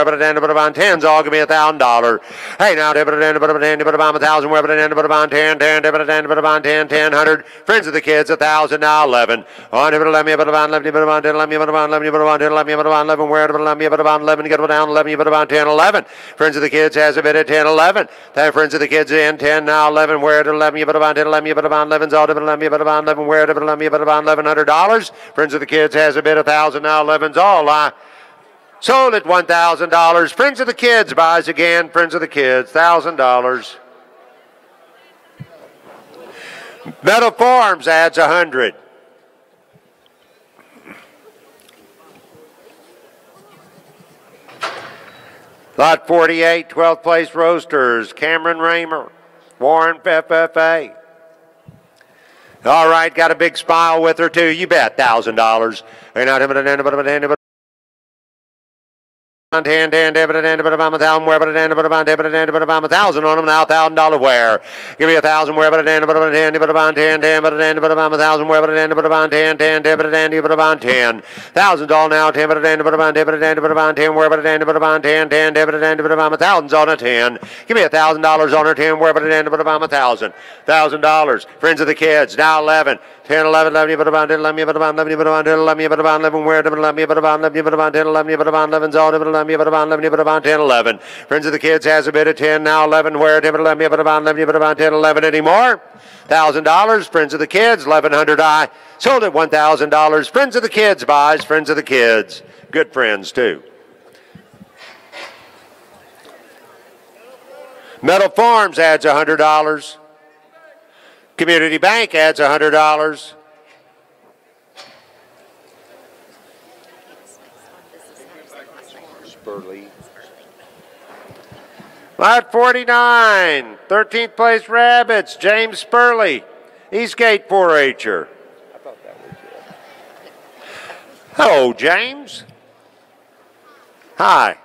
10's all give me $1,000. Hey now, 1,000. Where 10, 100. Friends of the kids, 1,000 now 11. On let me put about 11. Let me put about 11. Where 11? Get down 11. 10, 11. Friends of the kids has a bid at 10, 11. Friends of the kids in 10 now 11. Where 11? You put about 10. Let me put about 11's all to let me put about 11. Where let me put about $1,100. Friends of the kids has a bid of 1,000 now 11's all. I sold at $1,000. Friends of the kids buys again. Friends of the kids, $1,000. Metal Forms adds 100. Lot 48, 12th place roasters. Cameron Raymer, Warren FFA. All right, got a big smile with her too. You bet, $1,000. $1,000 on them now, $1,000 where? Give me 1,000 where, $1,000 $1,000's all now, 10 where, $1,000's on a 10. Give me $1,000 on her 10 where, $1,000. Friends of the kids now 11. 10, 11, 11, you put about 10, 11, you put about 11, you put about 10, 11, you put about 11, where 11, you put about 11, you put about 10, 11, you put about 11's all, 11, you put about 11, you put about 10, 11. Friends of the kids has a bid of 10, now 11, where 11, you put about 11, you put about 10, 11 anymore. $1,000, Friends of the kids, 1,100 I sold at $1,000. Friends of the kids buys, Friends of the kids. Good friends too. Metal Farms adds $100. Community Bank adds $100. Spurley. Lot 49, 13th place Rabbits, James Spurley, Eastgate 4-H'er. I thought that was it. Hello, James. Hi.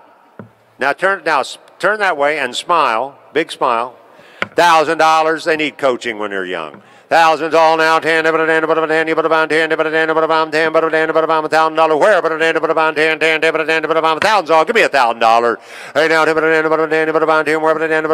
Now turn that way and smile. Big smile. $1,000. They need coaching when they're young. Thousands all now, 10, you put about 10, you put about 10, you put about 10, put about $1,000. Where? Put about 10, 10, put about $1,000 all. Give me $1,000. Hey now, put about 10, you put about 10, where? Put about 10,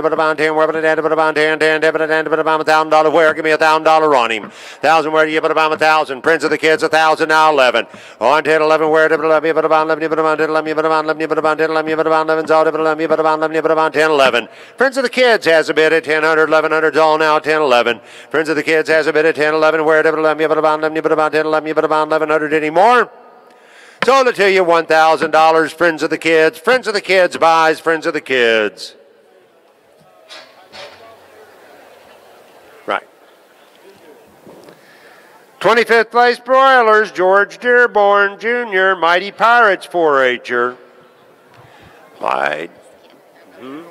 put about 10, where? Put about 10, 10, put about $1,000. Where? Give me $1,000 on him. 1,000 where? You put about 1,000. Prince of the kids, 1,000 now, 11. On 10, 11 where? You put about 11, you put about 10, 11, you put about 11, you put about 10, 11, you put about 11's all. You put about 11, you put about 10, 11. Prince of the kids has a bid at 1,000, 1,100's all now, 10, 11. Friends of the kids has a bid at 10, 11. Where? You put about 11, you put about 10, 11, you put about 1,100 anymore. Sold it to you, $1,000. Friends of the kids. Friends of the kids buys. Friends of the kids. Right. 25th place broilers, George Dearborn Jr., Mighty Pirates 4-H'er. Right. Mm-hmm.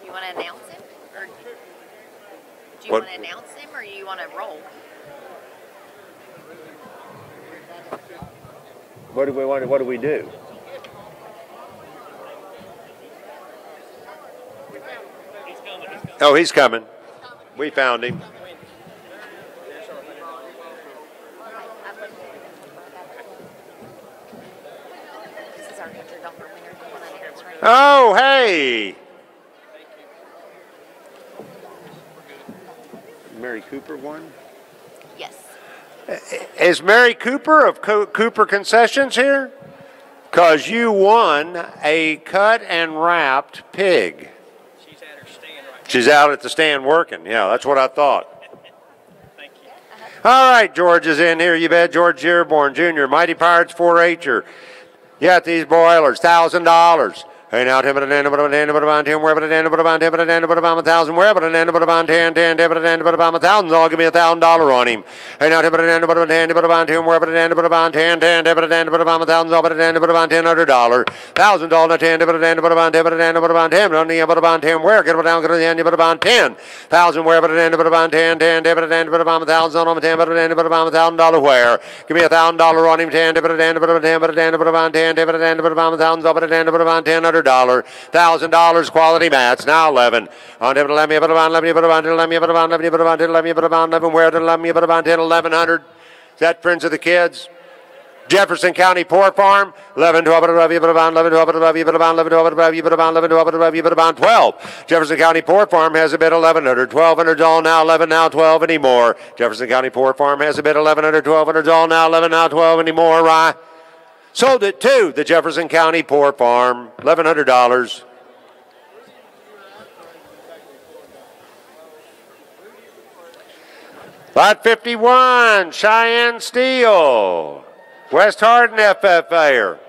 You want to announce him? Or do you want to announce him or you want to roll? What do we want? What do we do? Oh, he's coming. We found him. This is our $100 winner. You want to announce right now? Oh, hey. Mary Cooper won? Yes. Is Mary Cooper of Cooper Concessions here? Because you won a cut and wrapped pig. She's at her stand right now. She's out at the stand working. Yeah, that's what I thought. Thank you. All right, George is in here. You bet. George Dearborn Jr., Mighty Pirates 4-H'er. You got these broilers, $1,000. Hey now, $10, $10, wherever the $10, $1,000, wherever the $10, $1,000, I'll give me $1,000 on him. Hey now, $10, $10, wherever the $10, $10, $1,000, I'll bet $10, $100. $1,000 on the $10, $10, where? Get it down, get it down, $10. $1,000 wherever the $10, $1,000 on the $10, $1,000 where? Give me $1,000 on him, $10, $1,000, I'll bet $10, $1,000 quality mats, now 11. On to let me put on, let me put on, let me put on, let me put on, let me put on, let me where to let me put on 10, 1100. Is that Friends of the Kids? Jefferson County Poor Farm, 11, 12, 11, 12, 11, 12, 11, 12, 11, 12, 12. Jefferson County Poor Farm has a bid 1100, 1200's all now, 11 now, 12 anymore. Jefferson County Poor Farm has a bid 1100, 1200's all now, 11 now, 12 anymore, right? Sold it to the Jefferson County Poor Farm, $1,100. Lot 51, Cheyenne Steel, West Hardin FFA.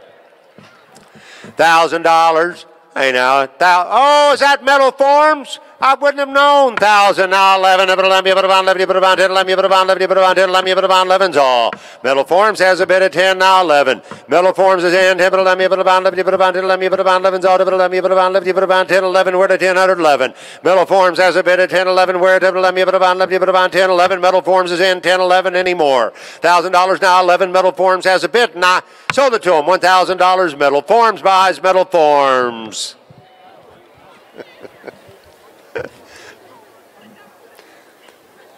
$1,000. Hey now, oh, is that Metal Forms? I wouldn't have known. 1,000 now, 11. Let me put it on, let me put it on, let me put it on, let me put it on, let me put it on, 11's all. Metal Forms has a bid of 10 now, 11. Metal Forms is in, 10, let me put it on, let me put it on, let me put it on, 11's all, let me put it on, let me put it on, 10, 11, where to 10, 111. Metal Forms has a bid of 10, 11, where to let me put it on, let me put it on, 10, 11. Metal Forms is in, 10, 11 anymore. $1,000 now, 11. Metal Forms has a bid, and I sold it to him. $1,000. Metal Forms buys Metal Forms.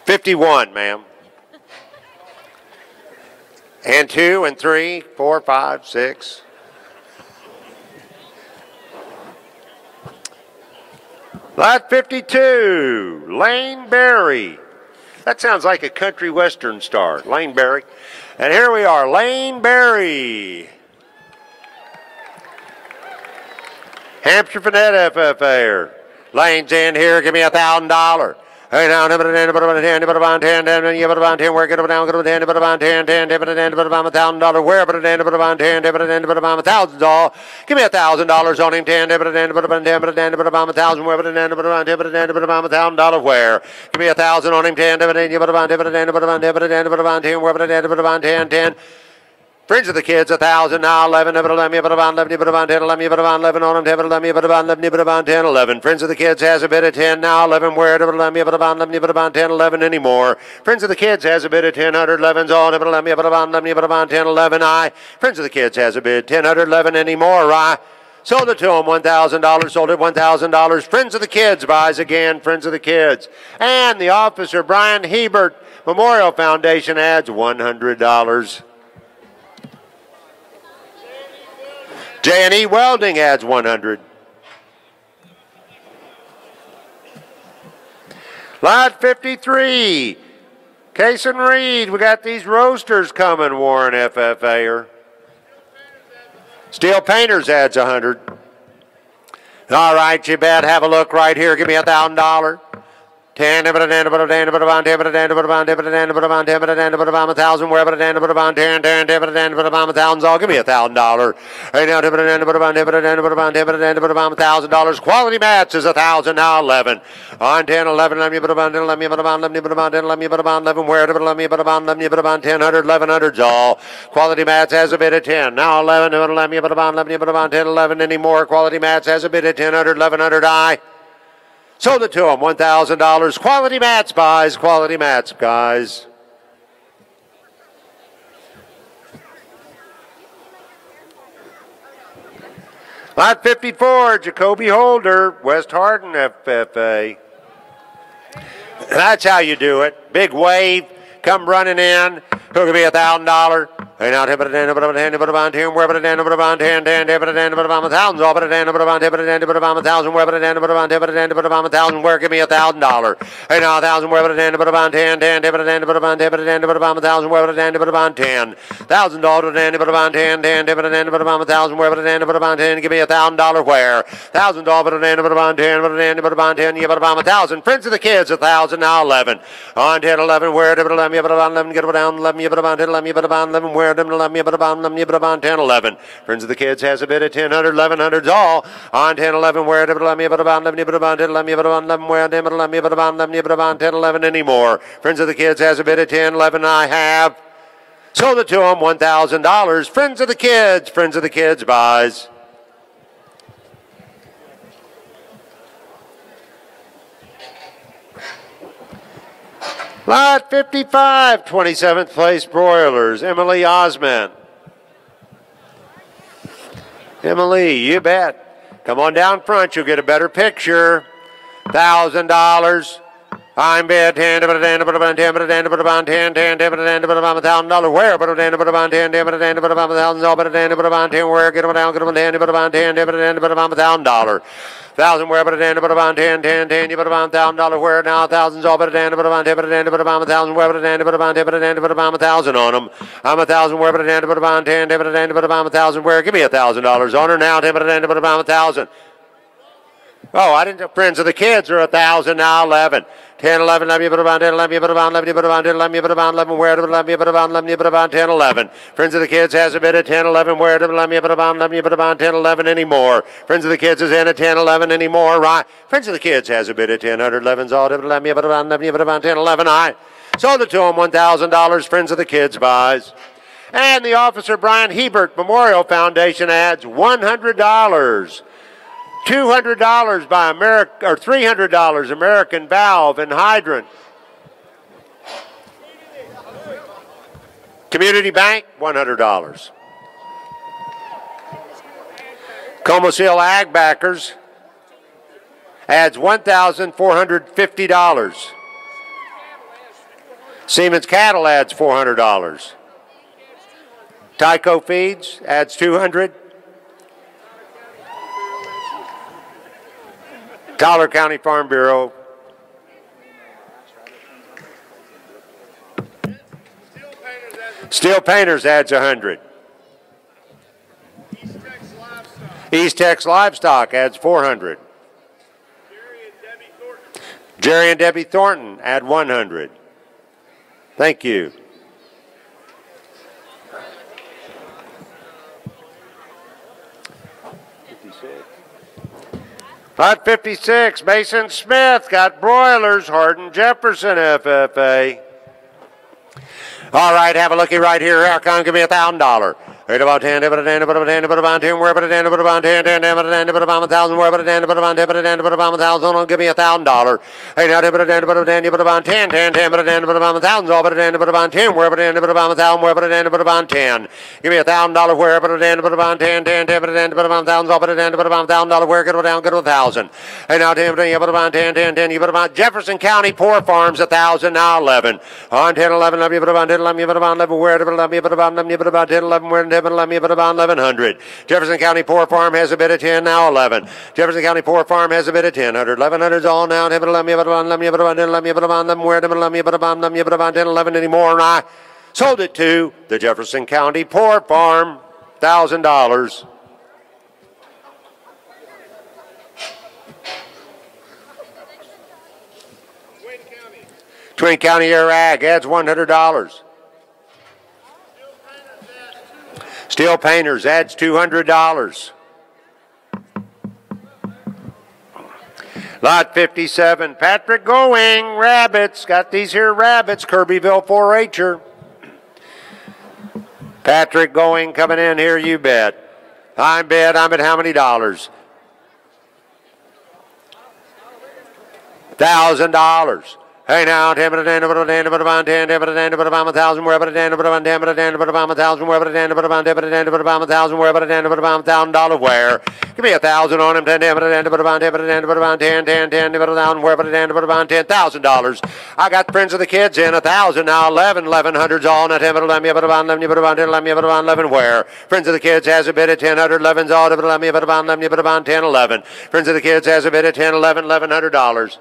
51, ma'am. And 2 and 3, 4, 5, 6. Lot 52, Lane Berry. That sounds like a country western star, Lane Berry. And here we are, Lane Berry. Hampshire Finette FFA. Lane's in here, give me $1,000. Hey now, put it on 10, put it on 10, you put it on 10, where get it down, get it 10, put it on 10, 10, put it on $1,000, where put it in, put it on 10, put it in, put it on $1,000. Give me $1,000 on him, 10, put it in, put it on 10, put it in, put it on $1,000, where put it in, put it on 10, put it in, put it on $1,000, where? Give me $1,000 on him, 10, put it in, you put it on 10, put it in, put it on 10, put it in, put it on 10, where put it in, put it on 10, 10. Friends of the Kids, 1,000 now, 11, let me put it on 11, put it on 10, let me put it on 11 on them, 10, let me put it on 11, put it on 10, 11. Friends of the Kids has a bid of 10 now, 11, where to let me put it on 11, put it on 10, 11 anymore. Friends of the Kids has a bid of 10, 11's all, let me put it on 11, put it on 10, 11, I. Friends of the Kids has a bid 10, 11 anymore, I. Sold it to him, $1,000, sold it $1,000. Friends of the Kids buys again, Friends of the Kids. And the Officer Brian Hebert Memorial Foundation adds $100. J&E Welding adds 100. Lot 53, Case and Reed. We got these roasters coming, Warren FFA. Steel Painters adds 100. All right, you bet. Have a look right here. Give me $1,000. 10, put it on 10, put it on 10, put it on 10, put it on 10, put it on 10, put it on 10, put it on 1,000, where put it on, put it on 10, 10, put it on, put it on 1,000, all give me $1,000. Hey now, put it on, put it on 10, put it on, put it on 10, put it on, put it on $1,000. Quality Mats is 1,000 now, 11. On 10, 11, let me put it on 10, let me put it on, let me put it on 10, let me put it on 11, where to put it, let me put it on, let me put it on 10, 100, 1100's all. Quality Mats has a bid of 10. Now 11, let me put it on, let me put it on 10, 11 anymore. Quality Mats has a bid of 10, 100, 1100 I. Sold it to him, $1,000. Quality Mats buys, Quality Mats, guys. Lot 54, Jacoby Holder, West Hardin FFA. That's how you do it. Big wave, come running in. Who give me $1,000? Hey now, tip it a dan, tip it a dan, tip it a bond, 10, where but a dan, tip it a bond, 10, 10, tip it a dan, tip it a bomb, 1,000, all but a dan, tip it a bond, tip it a dan, tip it a bomb, 1,000, where but a dan, tip it a bond, tip it a dan, tip it a bomb, 1,000, where, give me $1,000. Hey now, 1,000, where but a dan, tip it a bond, 10, 10, tip it a dan, tip it a bond, tip it a dan, tip it a bomb, 1,000, where but a dan, tip it a bond, 10, $1,000 to dan, tip it a bond, 10, 10, tip it a dan, tip it a bomb, 1,000, where but a dan, tip it a bond, 10, give me $1,000 where, $1,000 but a dan, tip it a bond, 10, but a dan, tip it a bond, 10, give it a bomb, 1,000, friends of the kids, 1,000, now 11, on 10, 11, where, tip it a 11, give it a bond, 11, get it down, 11, give it a bond, 10, 11, give it a bond, 11, where, tip it a 11, give it a bond, 11, give it a bond, 10, 11. Friends of the kids has a bid at 1000, 1100's all. On 10, 11, where, tip it a 11, give it a bond, 11, give it a bond, 10, 11, give it a bond, 11, where, tip it a 11, give it a bond, 11, give it a bond, 10, 11 anymore. Friends of the kids has a bid at 10, 11, I have sold it to them, $1,000. Friends of the kids buys. Lot 55, 27th place broilers, Emily Osman. Emily, you bet. Come on down front, you'll get a better picture. $1,000. I'm bid 10, but a dan, but a bond, 10, but a dan, but a bond, 10, 10, but a dan, but a bond, $1,000. Where, but a dan, but a bond, 10, but a dan, but a bond, $1,000, but a dan, but a bond, 10, where, get them down, get them down, but a bond, 10, but a dan, but a bond, $1,000. 1,000 where, but a dan, but a bond, 10, 10, 10, you but a bond, $1,000 where, now 1,000's all, but a dan, but a bond, 10, but a dan, but a bond, 1,000 where, but a dan, but a bond, 10, but a dan, but a bond, 1,000 on them. I'm 1,000 where, but a dan, but a bond, 10, 10, but a dan, but a bond, 1,000 where, give me $1,000 on her now, 10, but a dan, but a bond, 1,000. Oh, I didn't. Friends of the kids are 1,000 now. 11, 10, 11. Let me put a bond. 10, let me put a bond. Let me put a bond. 10, let me put a bond. 11. Where? Let me put a bond. Let me put a bond. 10, 11. Friends of the kids has a bid at 10, 11. Where? Let me put a bond. Let me put a bond. 10, 11 anymore. Friends of the kids is in at 10, 11 anymore. Right? Friends of the kids has a bid at 10, 111's all. Let me put a bond. Let me put a bond. 10, 11. I sold it to them. $1,000. Friends of the kids buys. And the Officer Brian Hebert Memorial Foundation adds $100. $200 by America, or $300 American Valve and Hydrant. Community Bank, $100. Comas Hill Ag Backers adds $1,450. Siemens Cattle adds $400. Tyco Feeds adds $200. Dollar County Farm Bureau. Steel Painters adds $100. East Tex Livestock adds $400. Jerry and Debbie Thornton add $100. Thank you. Lot 56, Mason Smith got broilers, Hardin Jefferson FFA. All right, have a looky right here. Here I come, give me $1,000. Right about 10, but a dan, but a dan, but a bond 10, where but a dan, but a bond 10, 10, but a dan, but a bond 1,000, where but a dan, but a bond 10, but a dan, but a bond 1,000, give me $1,000. Hey now, but a dan, but a dan, but a bond 10, 10, but a dan, but a bond 1,000, all but a dan, but a bond 10, where but a dan, but a bond 1,000, where but a dan, but a bond 10. Give me $1,000, where but a dan, but a bond 10, 10, but a dan, but a bond 1,000, all but a dan, but a bond $1,000, where get it down, get to 1,000. Hey now, 10, but a bond 10, 10, you but a bond Jefferson County Poor Farms 1,000, now 11. On 10, 11, let me put a bond 10, let me put a bond 11, where let me put a bond, let me put a bond 10, 11, where let me put a bond 1100. Jefferson County Poor Farm has a bid of 10, now 11. Jefferson County Poor Farm has a bid of 10, 100. 1100's all now. Let me put a bond, let me put a bond 10, let me put a bond 11, where let me put a bond, let me put a bond 10, 11 anymore. And I sold it to the Jefferson County Poor Farm, $1,000. Twin County Air Ag adds $100. Steel Painters adds $200. Lot 57, Patrick Going, rabbits. Got these here rabbits, Kirbyville 4-H'er. Patrick Going coming in here, you bet. I'm at how many dollars? $1,000. Hey now, 10 but a 10 but a 10 but a 10 10 but a 10 but a 1,000 where but a 10 but a 10 but a 10 but a 1,000 where but a 10 but a 10 but a 10 but a 1,000 where but a 10 but a $1,000 where. Give me 1,000 on him, 10 but a 10 but a 10 but a 10 but a 10 10 10 but a 1,000 where but a 10 but a $10,000. I got friends of the kids in 1,000 now, 1100's all now, 10 but a 11 but a 11 but a 10 11 but a 11 where. Friends of the kids has a bid at 10 11's all but a 11 but a 11 but a 10 11. Friends of the kids has a bid at 10 $1,100.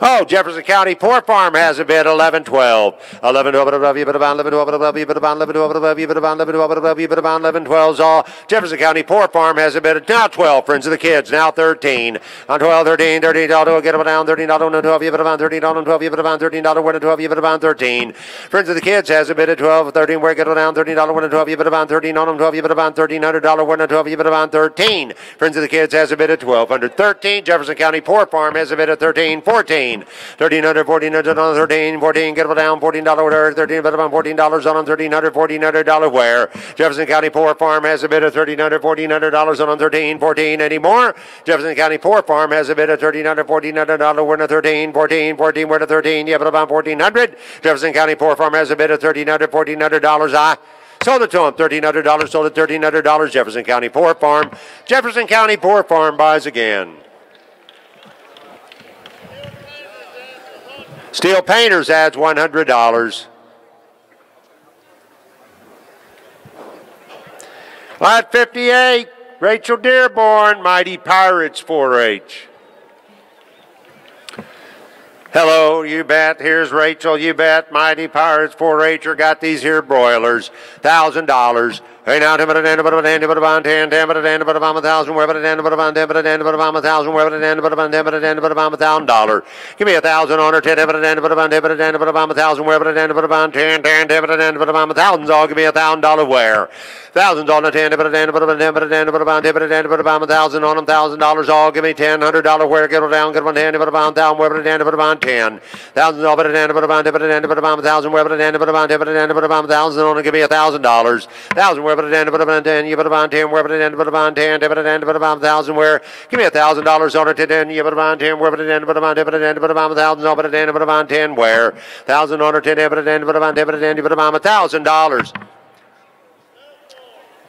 Oh, Jefferson County Poor Farm has a bid 11 12. 11 12 above you, but about 11 12 above you, but about 11 12 above you, but about 11 12 above you, but about 11 12's all. Jefferson County Poor Farm has a bid now 12. Friends of the kids now 13. On 12 13 13 dollar get them down 13 dollar 12 you, but about 13 dollar 12 you, but about 13 dollar win 12 you, but about 13. Friends of the kids has a bid at 12 13 where get them down 13 dollar win 12 you, but about 13 on them 12 you, but about $1,300 win 12 you, but about 13. Friends of the kids has a bid at 1200 13. Jefferson County Poor Farm has a bid at 13 14. 1300 $1,400 on 13 14 get them down $14 where 13 but about $14 on them $1,300 where. Jefferson County Poor Farm has a bid of $1,400 on 13 14 anymore. Jefferson County Poor Farm has a bid of $1,400 where 13 14 14 where to 13 yeah but about 1,400. Jefferson County Poor Farm has a bid of $1,400. I sold it to him $1,300 sold it $1,300. Jefferson County Poor Farm. Jefferson County Poor Farm buys again. Steel Painters adds $100. Lot 58, Rachel Dearborn, Mighty Pirates 4-H. Hello, you bet. Here's Rachel, you bet. Mighty Pirates 4-H'er got these here broilers. $1,000. Hey now, 10 but a 10 but a 10 but a 10 10 but a 10 but a 1,000 where but a 10 but a 10 but a 10 but a 1,000 where but a 10 but a 10 but a 10 but a $1,000. Give me 1,000 on her 10 but a 10 but a 10 but a 10 but a 1,000 where but a 10 but a 10 10 10 but a 10 but a 1,000's all. Give me $1,000 where. Thousands on the 10 but a 10 but a 10 but a 10 but a 10 but a 10 but a 1,000 on them $1,000 all. Give me $100 where. Get it down. Get one 10 but a 1,000 where but a 10 but a 10. Thousands all but a 10 but a 10 but a 10 but a 1,000 where but a 10 but a 10 but a 10 but a 1,000 on. Give me $1,000. 1,000 where but a 10 but a 10 you but a 10 where but a 10 but a 10 but a 10 but a 1,000 where. Give me $1,000 on it 10 you but a 10 where but a 10 but a 10 but a 10 but a 1,000 all but a 10 but a 10 where. 1,000 on it 10 but a 10 but a 10 but a 10 you but a $1,000.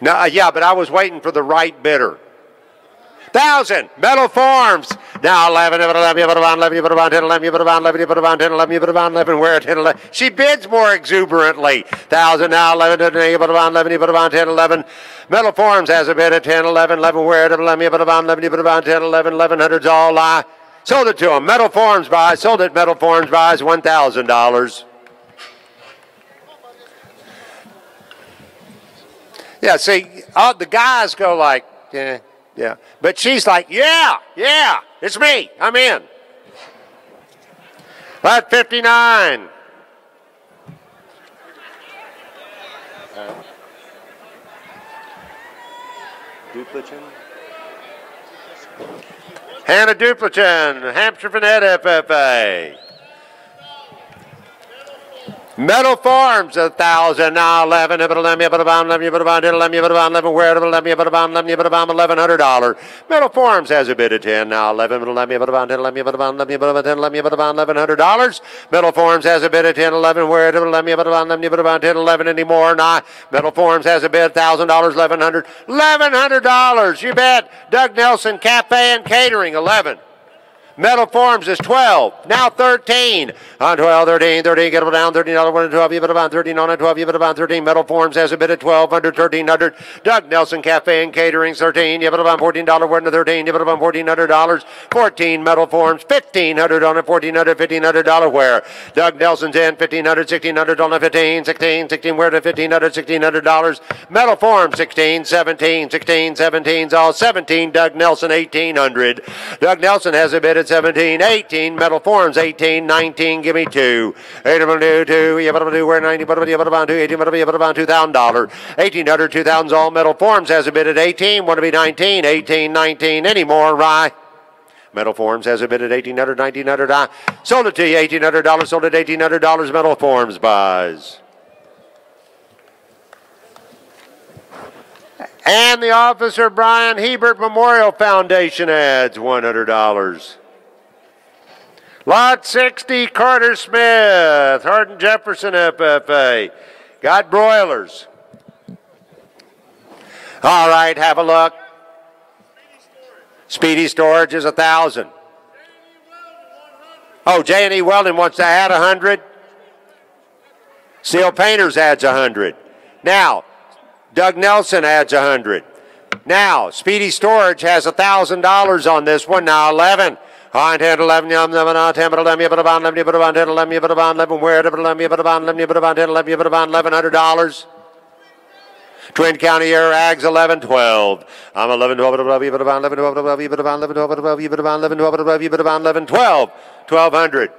No, yeah, but I was waiting for the right bidder. 1,000 Metal Farms. Now 11, 11, 11, 11, 10, 11, 11, 11, 10, 11, 11, where 10, 11. She bids more exuberantly. 1,000 now 11, 11, 10, 11. Metal Farms has a bid at 10, 11, 11, where 11, 11, 10, 11, 1100's all. I sold it to them. Metal Farms buys. Sold it. Metal Farms buys $1,000. Yeah, see, the guys go like, yeah, yeah. But she's like, yeah, it's me. I'm in. Lot 59. Duplichin. Hannah Duplichin, Hampshire Finette FFA. Metal Farms, 1,000 now 11. Where $1,100. Metal Farms has a bid of 10 now 11. $1,100. Metal Farms has a bid of 10 11. Where 11 anymore. Nah. Metal Farms has a bid $1,000 $1,100. $1,100. You bet. Doug Nelson Cafe and Catering 11. Metal Farms is 12. Now 13. On 12, 13, get them down. $13, 1 12, you bet about 13 on it, 12, you bet about 13. Metal Farms has a bid at 1,200, 1,300. Doug Nelson Cafe and Catering, 13. You bet about $14, 1 to 13. You bet about $1,400. 14 Metal Farms, 1,500 on it, $1,400, $1,500 where. Doug Nelson's in, 1,500, 1,600 on the 15, 16 where to $1,500, $1,600. Metal Farms, 16, 17, 16, 17's all. 17, Doug Nelson, 1,800. Doug Nelson has a bid at 17, 18, Metal Farms 18, 19, give me 2. 8 of them do 2, you better do where 90, but you better about 2, 18, but you better about $2,000. 1,800, 2,000's all. Metal Farms has a bid at 18, want to be 19, 18, 19, any more, right? Metal Farms has a bid at 1,800, 1,900. I sold it to you, $1,800, sold it $1,800, Metal Farms buys. And the Officer Brian Hebert Memorial Foundation adds $100. Lot 60, Carter Smith, Hardin Jefferson FFA. Got broilers. All right, have a look. Speedy Storage is 1,000. Oh, J&E Weldon wants to add 100. Seal Painters adds 100. Now, Doug Nelson adds 100. Now, Speedy Storage has $1,000 on this one. Now, 11. On 10, 11, 11, 10, 11, you put a bond, 11, you put a bond, 10, 11, you put a bond, 11, where, 11, you put a bond, 11, you put a bond, 10, 11, you put a bond, $1,100. Twin County Air Ags 11, 12. I'm 11, 12, 12, you put a bond, 11, 12, 12, you put a bond, 11, 12, 12, you put a bond, 11, 12, 12, you put a bond, 11, 12, 1,200.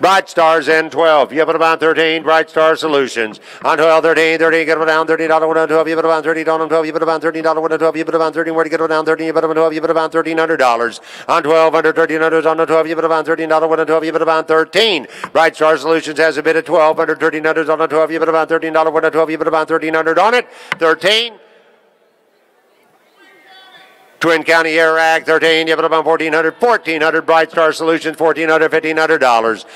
Bright Stars N12, you put about 13, Bright Star Solutions. On 12, 13, 13, get it down, $13, $1, 12, you put about $30, $12, you put about $13, $1, 12, you put about 13, where to get it down, 13, you put about 12, you put about $1,300. On 12, under $1,300, on the 12, you put about $13, $1, 12, you put about 13. Bright Star Solutions has a bid at 12, under $1,300, on the 12, you put about $13, $1, 12, you put about $1,300 on it, 13. Twin County Air Ag 13, you put about 1,400, 1,400. Bright Star Solutions 1,400, $1,500.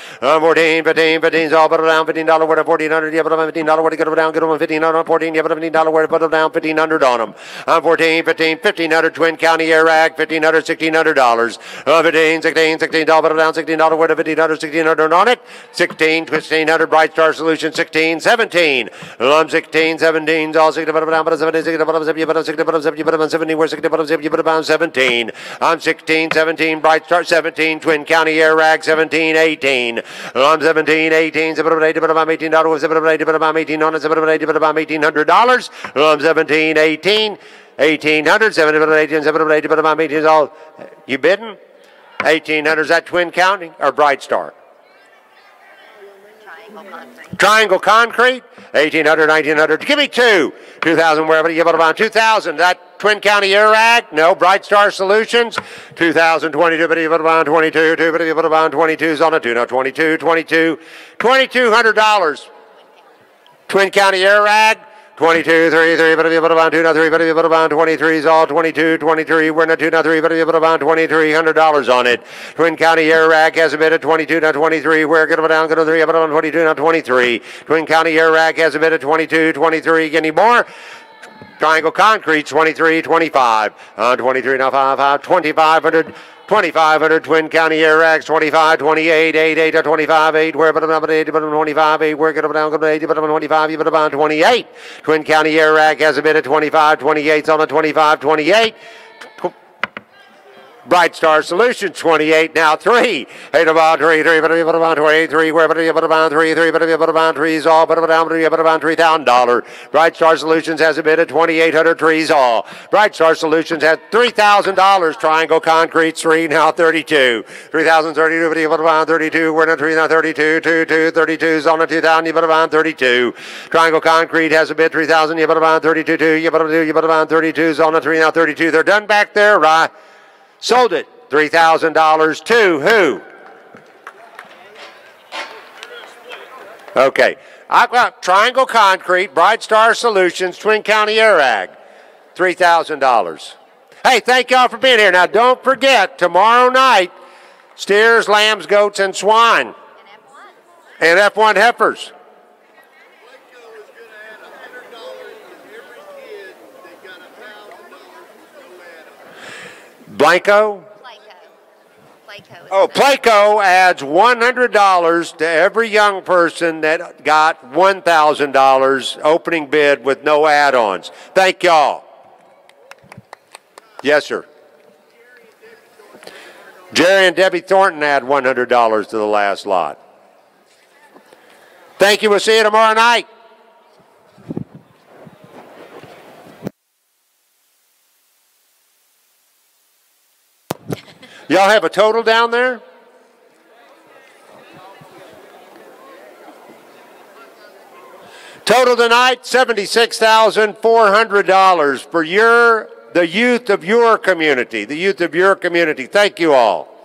14, 15, 15's all put it down, $15 worth of 1,400. You put them $15 worth, get them down, get them $1,500. 14, you put them $15 worth, put them down, $1,500 on them. 14, 15, 1,500. Twin County Air Ag 1,500, $1,600. 15, 16, 16, all put it down, $16 worth of $1,500, $1,600 on it. 16, 1,500. Bright Star Solutions 16, 17. 16, 17's all 60, put them down, put them 17, 60, put them 60, put them 60, put them 60, put them 17, where 60, put them 60, put about 17. I'm 16, 17, Bright Star 17, Twin County Air Rag 17, 18. I'm 17, 18, $18, $18, $18 on it, $1,800. I'm 17, 18, 1,800, 17, 18, 17, 18, all. You bidding? 1,800, is that Twin County or Bright Star? Triangle Concrete, 1,800, 1,900. Give me two. 2,000, wherever you put about 2,000. That Twin County Air Ag? No. Bright Star Solutions, 2,022, but you put about 22, but you put about 22's on it, two. No, 22, 22, $2,200. Twin County Air Ag, 22, 3, 3, but if you put about 2, no, 3, but if you put about 23's all 22, 23, we're not 2, no, 3, but if you put about $2,300 on it. Twin County Air Rag has a bid at 22, no, 23, we're going to down, go to 3, but on 22, no, 23. Twin County Air Rag has a bid at 22, 23, any more? Triangle Concrete, 23, 25, 23, now 5, 2,500. 2,500, Twin County Air Rags, 25, 28, 8, 8, 25, 8, where but about 80, but 25, 8, where get up down, go to 80, but 25, you put about 28. Twin County Air Rag has a bid at 25, 28's on a 25, 28. Bright Star Solutions, 28, now 3. 8 about 3, 3, but you put about 23, where but you put about 3, 3, but you put about 3's all, but about you put about $3,000. Bright Star Solutions has a bid at 2,800, 3's all. Bright Star Solutions has $3,000. Triangle Concrete, 3, now 32. 3,032, but you put about 32, we're not 3, now 32, 2, 2, 32's on a 2,000, you put about 32. Triangle Concrete has a bid 3,000, you put about 32, 2, you put about 32's on a 3, now 32. They're done back there, right? Sold it, $3,000 to who? Okay. I've got Triangle Concrete, Bright Star Solutions, Twin County Air Ag, $3,000. Hey, thank y'all for being here. Now, don't forget, tomorrow night, steers, lambs, goats, and swine. And F1 heifers. Blanco? Oh, Placo adds $100 to every young person that got $1,000 opening bid with no add-ons. Thank y'all. Yes, sir. Jerry and Debbie Thornton add $100 to the last lot. Thank you. We'll see you tomorrow night. Y'all have a total down there? Total tonight, $76,400 for the youth of your community. The youth of your community. Thank you all.